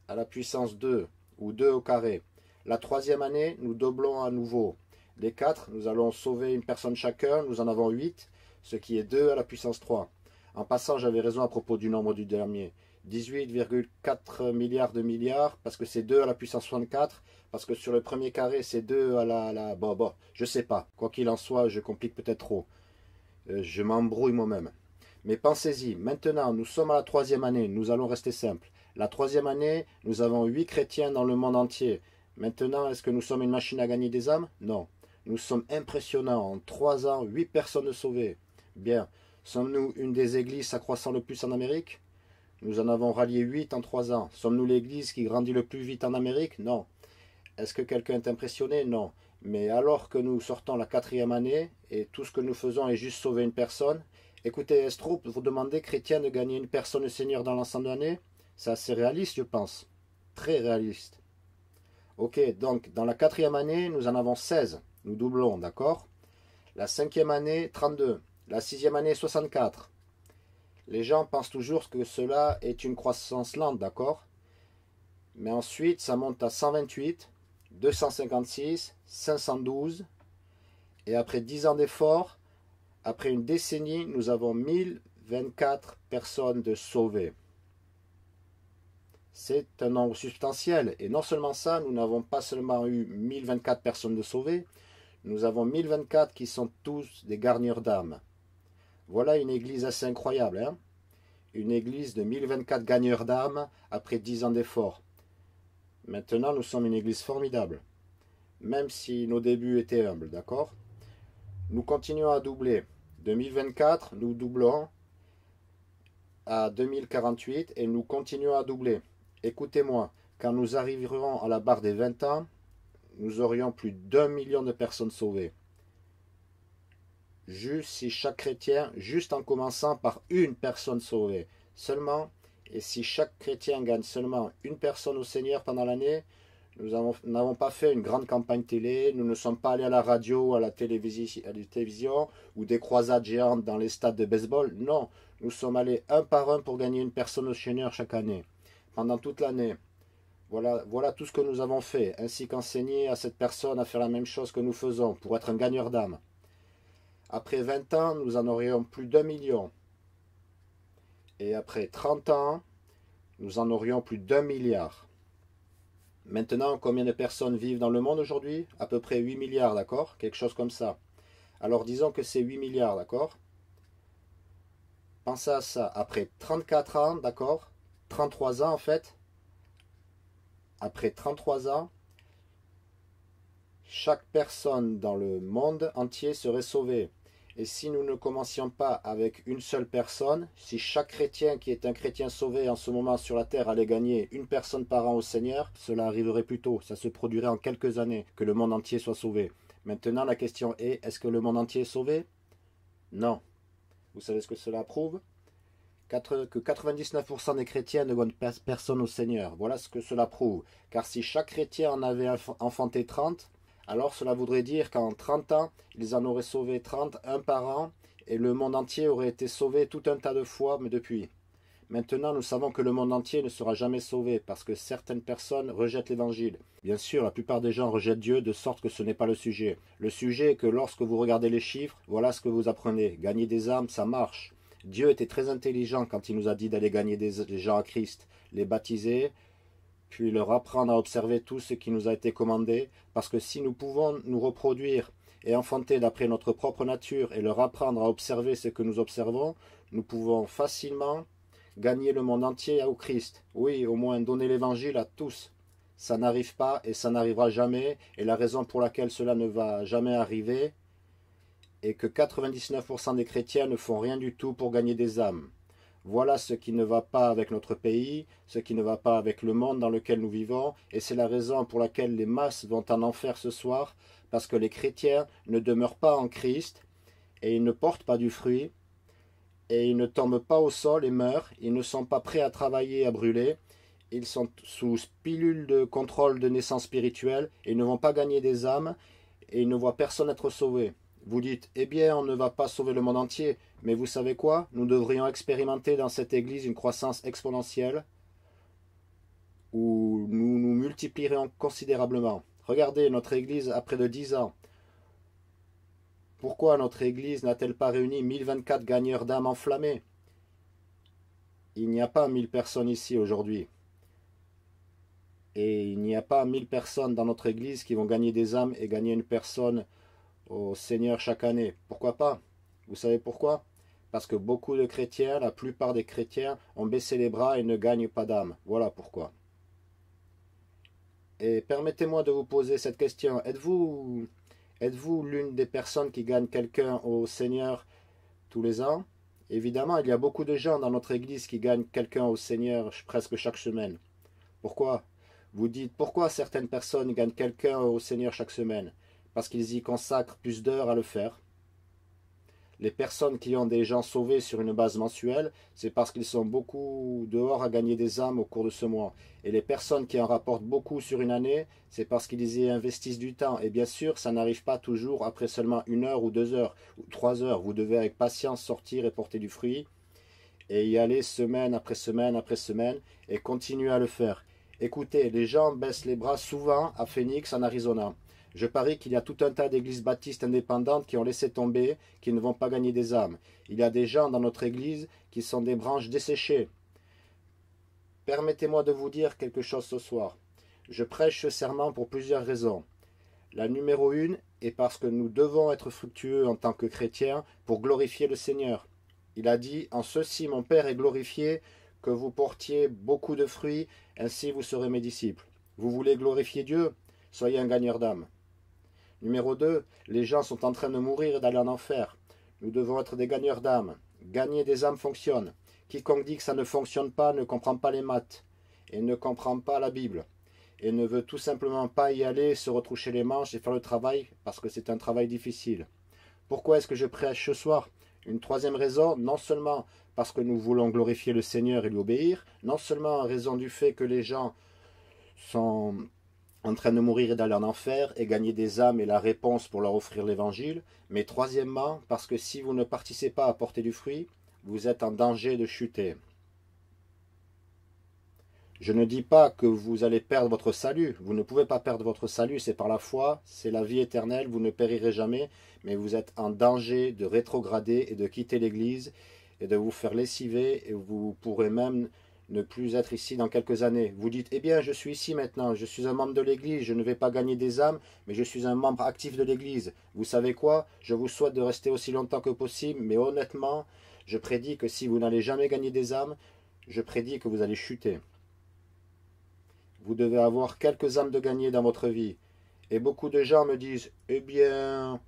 à la puissance 2, ou 2 au carré. La troisième année, nous doublons à nouveau. Les 4, nous allons sauver une personne chacun, nous en avons 8, ce qui est 2 à la puissance 3. En passant, j'avais raison à propos du nombre du dernier. 18,4 milliards de milliards, parce que c'est 2 à la puissance 64, parce que sur le premier carré, c'est 2 à bon, je sais pas. Quoi qu'il en soit, je complique peut-être trop. Je m'embrouille moi-même. Mais pensez-y, maintenant, nous sommes à la troisième année, nous allons rester simples. La troisième année, nous avons 8 chrétiens dans le monde entier. Maintenant, est-ce que nous sommes une machine à gagner des âmes? Non. Nous sommes impressionnants. En 3 ans, 8 personnes sauvées. Bien. Sommes-nous une des églises s'accroissant le plus en Amérique? Nous en avons rallié 8 en 3 ans. Sommes-nous l'église qui grandit le plus vite en Amérique? Non. Est-ce que quelqu'un est impressionné? Non. Mais alors que nous sortons la 4e année, et tout ce que nous faisons est juste sauver une personne, écoutez, est-ce trop vous demandez, chrétien, de gagner une personne au Seigneur dans l'ensemble de l'année? C'est assez réaliste, je pense. Très réaliste. Ok, donc dans la 4e année, nous en avons 16. Nous doublons, d'accord? La 5e année, 32. La 6e année, 64. Les gens pensent toujours que cela est une croissance lente, d'accord? Mais ensuite, ça monte à 128, 256, 512. Et après 10 ans d'efforts, après une décennie, nous avons 1024 personnes de sauvées. C'est un nombre substantiel. Et non seulement ça, nous n'avons pas seulement eu 1024 personnes de sauvées, nous avons 1024 qui sont tous des gagneurs d'âmes. Voilà une église assez incroyable, hein? Une église de 1024 gagneurs d'âmes après 10 ans d'efforts. Maintenant, nous sommes une église formidable. Même si nos débuts étaient humbles, d'accord? Nous continuons à doubler. 2024, nous doublons à 2048 et nous continuons à doubler. Écoutez-moi, quand nous arriverons à la barre des 20 ans, nous aurions plus d'1 million de personnes sauvées. Juste si chaque chrétien, juste en commençant par une personne sauvée, seulement, et si chaque chrétien gagne seulement une personne au Seigneur pendant l'année, nous n'avons pas fait une grande campagne télé, nous ne sommes pas allés à la radio, à la télévision, ou des croisades géantes dans les stades de baseball. Non, nous sommes allés un par un pour gagner une personne au Seigneur chaque année, pendant toute l'année. Voilà tout ce que nous avons fait, ainsi qu'enseigner à cette personne à faire la même chose que nous faisons, pour être un gagneur d'âme. Après 20 ans, nous en aurions plus d'1 million. Et après 30 ans, nous en aurions plus d'1 milliard. Maintenant, combien de personnes vivent dans le monde aujourd'hui? À peu près 8 milliards, d'accord? Quelque chose comme ça. Alors disons que c'est 8 milliards, d'accord? Pensez à ça. Après 34 ans, d'accord? 33 ans en fait. Après 33 ans, chaque personne dans le monde entier serait sauvée. Et si nous ne commencions pas avec une seule personne, si chaque chrétien qui est un chrétien sauvé en ce moment sur la terre allait gagner une personne par an au Seigneur, cela arriverait plus tôt. Ça se produirait en quelques années que le monde entier soit sauvé. Maintenant, la question est-ce que le monde entier est sauvé? Non. Vous savez ce que cela prouve? Que 99% des chrétiens ne gagnent personne au Seigneur. Voilà ce que cela prouve. Car si chaque chrétien en avait enfanté 30, alors cela voudrait dire qu'en 30 ans, ils en auraient sauvé 30, un par an, et le monde entier aurait été sauvé tout un tas de fois, mais depuis. Maintenant, nous savons que le monde entier ne sera jamais sauvé, parce que certaines personnes rejettent l'Évangile. Bien sûr, la plupart des gens rejettent Dieu, de sorte que ce n'est pas le sujet. Le sujet est que lorsque vous regardez les chiffres, voilà ce que vous apprenez. Gagner des âmes, ça marche. Dieu était très intelligent quand il nous a dit d'aller gagner des gens à Christ, les baptiser, puis leur apprendre à observer tout ce qui nous a été commandé, parce que si nous pouvons nous reproduire et enfanter d'après notre propre nature et leur apprendre à observer ce que nous observons, nous pouvons facilement gagner le monde entier au Christ. Oui, au moins donner l'évangile à tous. Ça n'arrive pas et ça n'arrivera jamais, et la raison pour laquelle cela ne va jamais arriver est que 99% des chrétiens ne font rien du tout pour gagner des âmes. Voilà ce qui ne va pas avec notre pays, ce qui ne va pas avec le monde dans lequel nous vivons, et c'est la raison pour laquelle les masses vont en enfer ce soir, parce que les chrétiens ne demeurent pas en Christ, et ils ne portent pas du fruit, et ils ne tombent pas au sol et meurent, ils ne sont pas prêts à travailler, à brûler, ils sont sous pilule de contrôle de naissance spirituelle, et ils ne vont pas gagner des âmes, et ils ne voient personne être sauvé. Vous dites, eh bien, on ne va pas sauver le monde entier. Mais vous savez quoi? Nous devrions expérimenter dans cette église une croissance exponentielle où nous nous multiplierions considérablement. Regardez, notre église a près de 10 ans. Pourquoi notre église n'a-t-elle pas réuni 1024 gagneurs d'âmes enflammés? Il n'y a pas 1000 personnes ici aujourd'hui. Et il n'y a pas 1000 personnes dans notre église qui vont gagner des âmes et gagner une personne au Seigneur chaque année. Pourquoi pas? Vous savez pourquoi? Parce que beaucoup de chrétiens, la plupart des chrétiens, ont baissé les bras et ne gagnent pas d'âme. Voilà pourquoi. Et permettez-moi de vous poser cette question. Êtes-vous l'une des personnes qui gagne quelqu'un au Seigneur tous les ans? Évidemment, il y a beaucoup de gens dans notre église qui gagnent quelqu'un au Seigneur presque chaque semaine. Pourquoi? Vous dites, pourquoi certaines personnes gagnent quelqu'un au Seigneur chaque semaine? Parce qu'ils y consacrent plus d'heures à le faire. Les personnes qui ont des gens sauvés sur une base mensuelle, c'est parce qu'ils sont beaucoup dehors à gagner des âmes au cours de ce mois. Et les personnes qui en rapportent beaucoup sur une année, c'est parce qu'ils y investissent du temps. Et bien sûr, ça n'arrive pas toujours après seulement 1 heure ou 2 heures ou 3 heures. Vous devez avec patience sortir et porter du fruit et y aller semaine après semaine après semaine et continuer à le faire. Écoutez, les gens baissent les bras souvent à Phoenix en Arizona. Je parie qu'il y a tout un tas d'églises baptistes indépendantes qui ont laissé tomber, qui ne vont pas gagner des âmes. Il y a des gens dans notre église qui sont des branches desséchées. Permettez-moi de vous dire quelque chose ce soir. Je prêche ce serment pour plusieurs raisons. La numéro 1 est parce que nous devons être fructueux en tant que chrétiens pour glorifier le Seigneur. Il a dit, en ceci mon Père est glorifié, que vous portiez beaucoup de fruits, ainsi vous serez mes disciples. Vous voulez glorifier Dieu? Soyez un gagneur d'âme. Numéro 2, les gens sont en train de mourir et d'aller en enfer. Nous devons être des gagneurs d'âme. Gagner des âmes fonctionne. Quiconque dit que ça ne fonctionne pas ne comprend pas les maths et ne comprend pas la Bible et ne veut tout simplement pas y aller, se retroucher les manches et faire le travail parce que c'est un travail difficile. Pourquoi est-ce que je prêche ce soir? Une troisième raison, non seulement parce que nous voulons glorifier le Seigneur et lui obéir, non seulement en raison du fait que les gens sont en train de mourir et d'aller en enfer et gagner des âmes est la réponse pour leur offrir l'évangile, mais troisièmement, parce que si vous ne participez pas à porter du fruit, vous êtes en danger de chuter. Je ne dis pas que vous allez perdre votre salut, vous ne pouvez pas perdre votre salut, c'est par la foi, c'est la vie éternelle, vous ne périrez jamais, mais vous êtes en danger de rétrograder et de quitter l'église et de vous faire lessiver et vous pourrez même ne plus être ici dans quelques années. Vous dites, eh bien, je suis ici maintenant, je suis un membre de l'Église, je ne vais pas gagner des âmes, mais je suis un membre actif de l'Église. Vous savez quoi? Je vous souhaite de rester aussi longtemps que possible, mais honnêtement, je prédis que si vous n'allez jamais gagner des âmes, je prédis que vous allez chuter. Vous devez avoir quelques âmes de gagner dans votre vie. Et beaucoup de gens me disent, eh bien,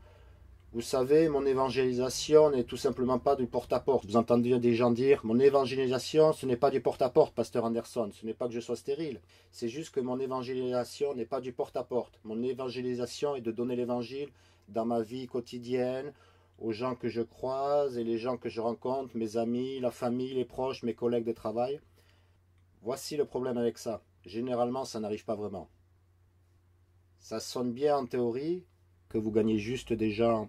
vous savez, mon évangélisation n'est tout simplement pas du porte-à-porte. Vous entendez des gens dire, mon évangélisation, ce n'est pas du porte-à-porte, pasteur Anderson. Ce n'est pas que je sois stérile. C'est juste que mon évangélisation n'est pas du porte-à-porte. Mon évangélisation est de donner l'évangile dans ma vie quotidienne, aux gens que je croise et les gens que je rencontre, mes amis, la famille, les proches, mes collègues de travail. Voici le problème avec ça. Généralement, ça n'arrive pas vraiment. Ça sonne bien en théorie, que vous gagnez juste des gens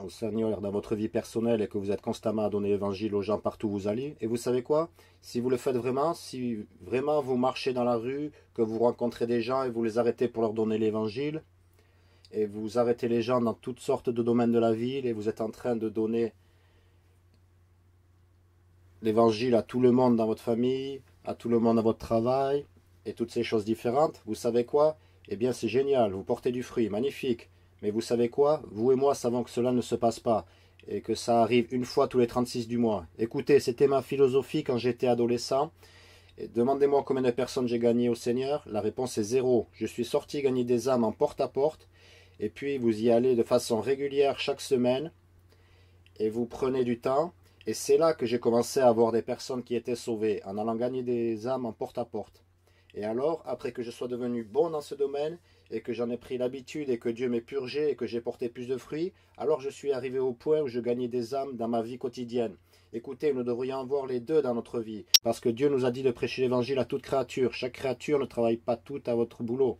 au Seigneur dans votre vie personnelle et que vous êtes constamment à donner l'évangile aux gens partout où vous allez. Et vous savez quoi? Si vous le faites vraiment, si vraiment vous marchez dans la rue, que vous rencontrez des gens et vous les arrêtez pour leur donner l'évangile, et vous arrêtez les gens dans toutes sortes de domaines de la ville et vous êtes en train de donner l'évangile à tout le monde dans votre famille, à tout le monde dans votre travail et toutes ces choses différentes, vous savez quoi? Eh bien c'est génial, vous portez du fruit, magnifique. Mais vous savez quoi? Vous et moi savons que cela ne se passe pas et que ça arrive une fois tous les 36 du mois. Écoutez, c'était ma philosophie quand j'étais adolescent. Demandez-moi combien de personnes j'ai gagné au Seigneur. La réponse est zéro. Je suis sorti gagner des âmes en porte-à-porte. Et puis vous y allez de façon régulière chaque semaine. Et vous prenez du temps. Et c'est là que j'ai commencé à avoir des personnes qui étaient sauvées en allant gagner des âmes en porte-à-porte. Et alors, après que je sois devenu bon dans ce domaine, et que j'en ai pris l'habitude, et que Dieu m'ait purgé, et que j'ai porté plus de fruits, alors je suis arrivé au point où je gagnais des âmes dans ma vie quotidienne. Écoutez, nous devrions avoir les deux dans notre vie, parce que Dieu nous a dit de prêcher l'évangile à toute créature. Chaque créature ne travaille pas toute à votre boulot.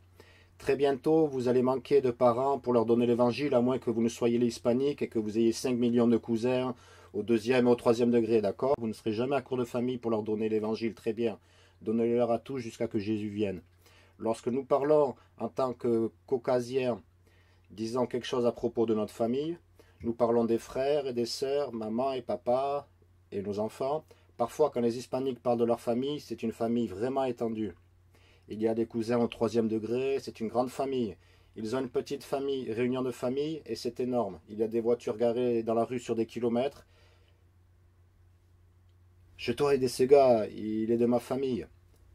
Très bientôt, vous allez manquer de parents pour leur donner l'évangile, à moins que vous ne soyez les hispaniques et que vous ayez 5 millions de cousins au deuxième et au troisième degré, d'accord? Vous ne serez jamais à court de famille pour leur donner l'évangile, très bien. Donnez-leur à tous jusqu'à que Jésus vienne. Lorsque nous parlons en tant que caucasiens, disant quelque chose à propos de notre famille, nous parlons des frères et des sœurs, maman et papa et nos enfants. Parfois, quand les hispaniques parlent de leur famille, c'est une famille vraiment étendue. Il y a des cousins au troisième degré, c'est une grande famille. Ils ont une petite famille, réunion de famille, et c'est énorme. Il y a des voitures garées dans la rue sur des kilomètres. Je dois aider ce gars, il est de ma famille.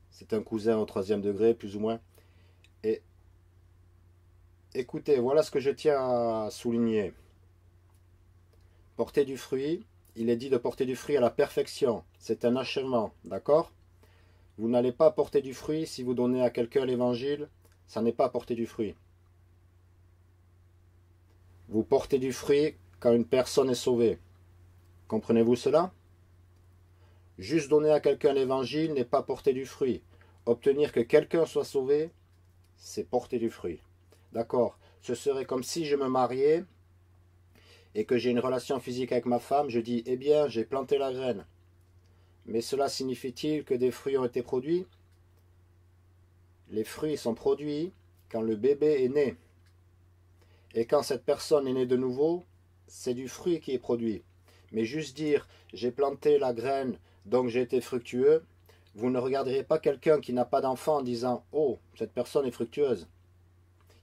C'est un cousin au troisième degré, plus ou moins. Et écoutez, voilà ce que je tiens à souligner. Porter du fruit, il est dit de porter du fruit à la perfection. C'est un achèvement, d'accord? Vous n'allez pas porter du fruit si vous donnez à quelqu'un l'évangile, ça n'est pas porter du fruit. Vous portez du fruit quand une personne est sauvée. Comprenez-vous cela? Juste donner à quelqu'un l'évangile n'est pas porter du fruit. Obtenir que quelqu'un soit sauvé, c'est porter du fruit. D'accord? Ce serait comme si je me mariais et que j'ai une relation physique avec ma femme, je dis, eh bien, j'ai planté la graine. Mais cela signifie-t-il que des fruits ont été produits? Les fruits sont produits quand le bébé est né. Et quand cette personne est née de nouveau, c'est du fruit qui est produit. Mais juste dire, j'ai planté la graine, donc j'ai été fructueux, vous ne regarderez pas quelqu'un qui n'a pas d'enfant en disant, oh, cette personne est fructueuse.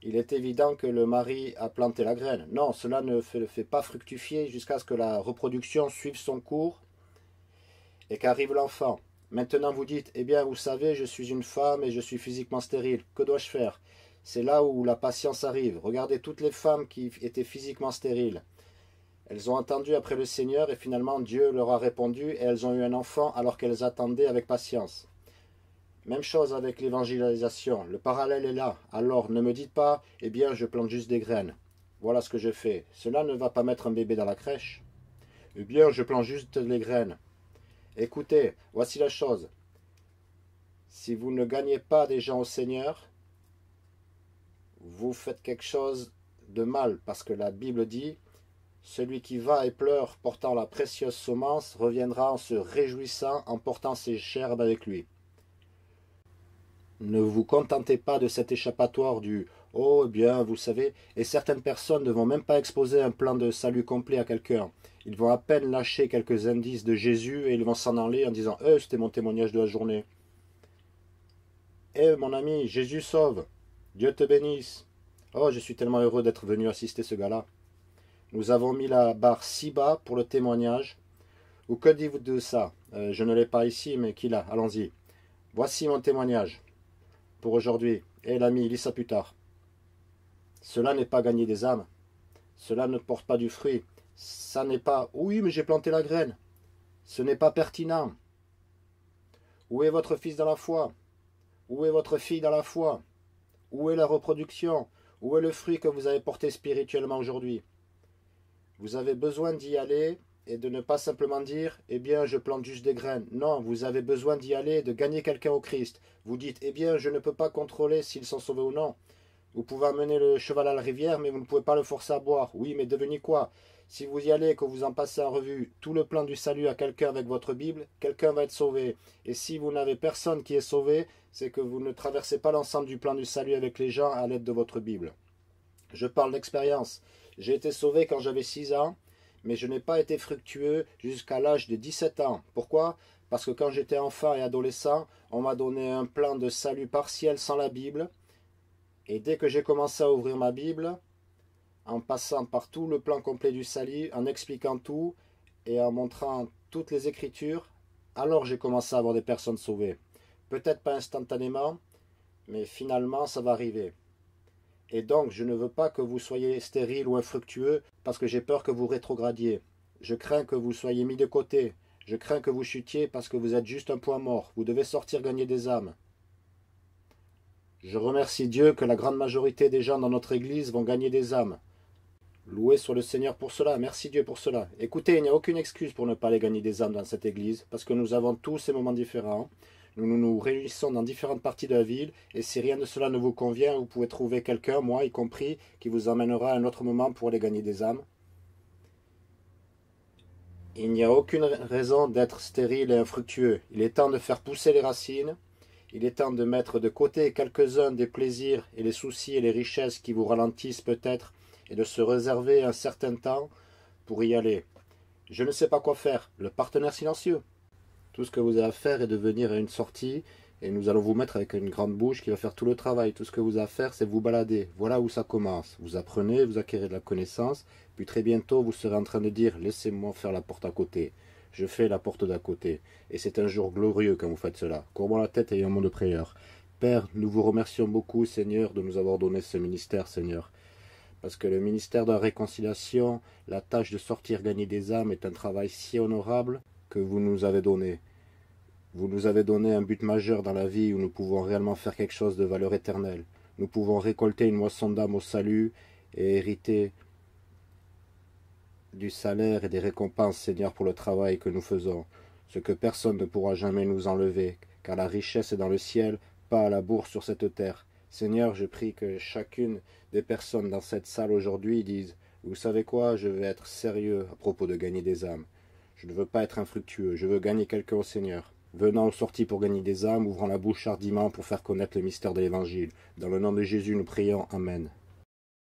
Il est évident que le mari a planté la graine. Non, cela ne le fait pas fructifier jusqu'à ce que la reproduction suive son cours et qu'arrive l'enfant. Maintenant vous dites, eh bien vous savez, je suis une femme et je suis physiquement stérile. Que dois-je faire? C'est là où la patience arrive. Regardez toutes les femmes qui étaient physiquement stériles. Elles ont attendu après le Seigneur et finalement Dieu leur a répondu et elles ont eu un enfant alors qu'elles attendaient avec patience. Même chose avec l'évangélisation. Le parallèle est là. Alors ne me dites pas, eh bien je plante juste des graines. Voilà ce que je fais. Cela ne va pas mettre un bébé dans la crèche. Eh bien je plante juste les graines. Écoutez, voici la chose. Si vous ne gagnez pas des gens au Seigneur, vous faites quelque chose de mal, parce que la Bible dit, celui qui va et pleure portant la précieuse semence reviendra en se réjouissant en portant ses gerbes avec lui. Ne vous contentez pas de cet échappatoire du «Oh, eh bien, vous savez», et certaines personnes ne vont même pas exposer un plan de salut complet à quelqu'un. Ils vont à peine lâcher quelques indices de Jésus et ils vont s'en aller en disant c'était mon témoignage de la journée. Mon ami, Jésus sauve. Dieu te bénisse. Oh, je suis tellement heureux d'être venu assister ce gars-là. Nous avons mis la barre si bas pour le témoignage. Ou que dites-vous de ça? Je ne l'ai pas ici, mais qui l'a? Allons-y. Voici mon témoignage pour aujourd'hui. L'ami, lis ça plus tard. Cela n'est pas gagner des âmes. Cela ne porte pas du fruit. Ça n'est pas oui, mais j'ai planté la graine. Ce n'est pas pertinent. Où est votre fils dans la foi? Où est votre fille dans la foi? Où est la reproduction? Où est le fruit que vous avez porté spirituellement aujourd'hui? Vous avez besoin d'y aller et de ne pas simplement dire « Eh bien, je plante juste des graines ». Non, vous avez besoin d'y aller et de gagner quelqu'un au Christ. Vous dites « Eh bien, je ne peux pas contrôler s'ils sont sauvés ou non ». Vous pouvez amener le cheval à la rivière, mais vous ne pouvez pas le forcer à boire. Oui, mais devenez quoi? Si vous y allez et que vous en passez en revue tout le plan du salut à quelqu'un avec votre Bible, quelqu'un va être sauvé. Et si vous n'avez personne qui est sauvé, c'est que vous ne traversez pas l'ensemble du plan du salut avec les gens à l'aide de votre Bible. Je parle d'expérience. J'ai été sauvé quand j'avais 6 ans, mais je n'ai pas été fructueux jusqu'à l'âge de 17 ans. Pourquoi? Parce que quand j'étais enfant et adolescent, on m'a donné un plan de salut partiel sans la Bible. Et dès que j'ai commencé à ouvrir ma Bible, en passant par tout le plan complet du salut, en expliquant tout et en montrant toutes les Écritures, alors j'ai commencé à avoir des personnes sauvées. Peut-être pas instantanément, mais finalement ça va arriver. Et donc je ne veux pas que vous soyez stérile ou infructueux parce que j'ai peur que vous rétrogradiez. Je crains que vous soyez mis de côté. Je crains que vous chutiez parce que vous êtes juste un point mort. Vous devez sortir gagner des âmes. Je remercie Dieu que la grande majorité des gens dans notre église vont gagner des âmes. Loué soit le Seigneur pour cela, merci Dieu pour cela. Écoutez, il n'y a aucune excuse pour ne pas aller gagner des âmes dans cette église, parce que nous avons tous ces moments différents. Nous nous réunissons dans différentes parties de la ville, et si rien de cela ne vous convient, vous pouvez trouver quelqu'un, moi y compris, qui vous emmènera à un autre moment pour aller gagner des âmes. Il n'y a aucune raison d'être stérile et infructueux. Il est temps de faire pousser les racines. Il est temps de mettre de côté quelques-uns des plaisirs et les soucis et les richesses qui vous ralentissent peut-être et de se réserver un certain temps pour y aller. Je ne sais pas quoi faire, le partenaire silencieux. Tout ce que vous avez à faire est de venir à une sortie et nous allons vous mettre avec une grande bouche qui va faire tout le travail. Tout ce que vous avez à faire, c'est vous balader. Voilà où ça commence. Vous apprenez, vous acquérez de la connaissance, puis très bientôt vous serez en train de dire « Laissez-moi faire la porte à côté ». Je fais la porte d'à côté. Et c'est un jour glorieux quand vous faites cela. Courbons la tête et un mot de prière. Père, nous vous remercions beaucoup, Seigneur, de nous avoir donné ce ministère, Seigneur. Parce que le ministère de la réconciliation, la tâche de sortir gagner des âmes est un travail si honorable que vous nous avez donné. Vous nous avez donné un but majeur dans la vie où nous pouvons réellement faire quelque chose de valeur éternelle. Nous pouvons récolter une moisson d'âme au salut et hériter du salaire et des récompenses, Seigneur, pour le travail que nous faisons, ce que personne ne pourra jamais nous enlever, car la richesse est dans le ciel, pas à la bourse sur cette terre. Seigneur, je prie que chacune des personnes dans cette salle aujourd'hui disent « Vous savez quoi, je vais être sérieux à propos de gagner des âmes. Je ne veux pas être infructueux, je veux gagner quelqu'un au Seigneur. » Venant aux sorties pour gagner des âmes, ouvrant la bouche hardiment pour faire connaître le mystère de l'Évangile. Dans le nom de Jésus, nous prions. Amen.